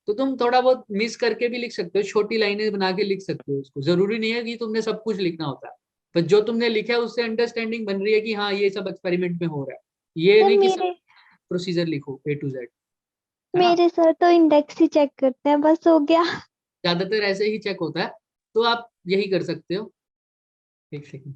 तो तुम थोड़ा बहुत मिस करके भी लिख सकते हो, छोटी लाइनें बना के लिख सकते हो उसको, जरूरी नहीं है कि तुमने सब कुछ लिखना होता है, पर जो तुमने लिखा है उससे अंडरस्टैंडिंग बन रही है कि हाँ ये सब एक्सपेरिमेंट में हो रहा है, ये सर नहीं कि सब मेरे प्रोसीजर लिखो A to Z, है ना? मेरे सर तो इंडेक्स ही चेक करते हैं, बस हो गया। ज्यादातर ऐसे ही चेक होता है, तो आप यही कर सकते हो। एक सेकंड।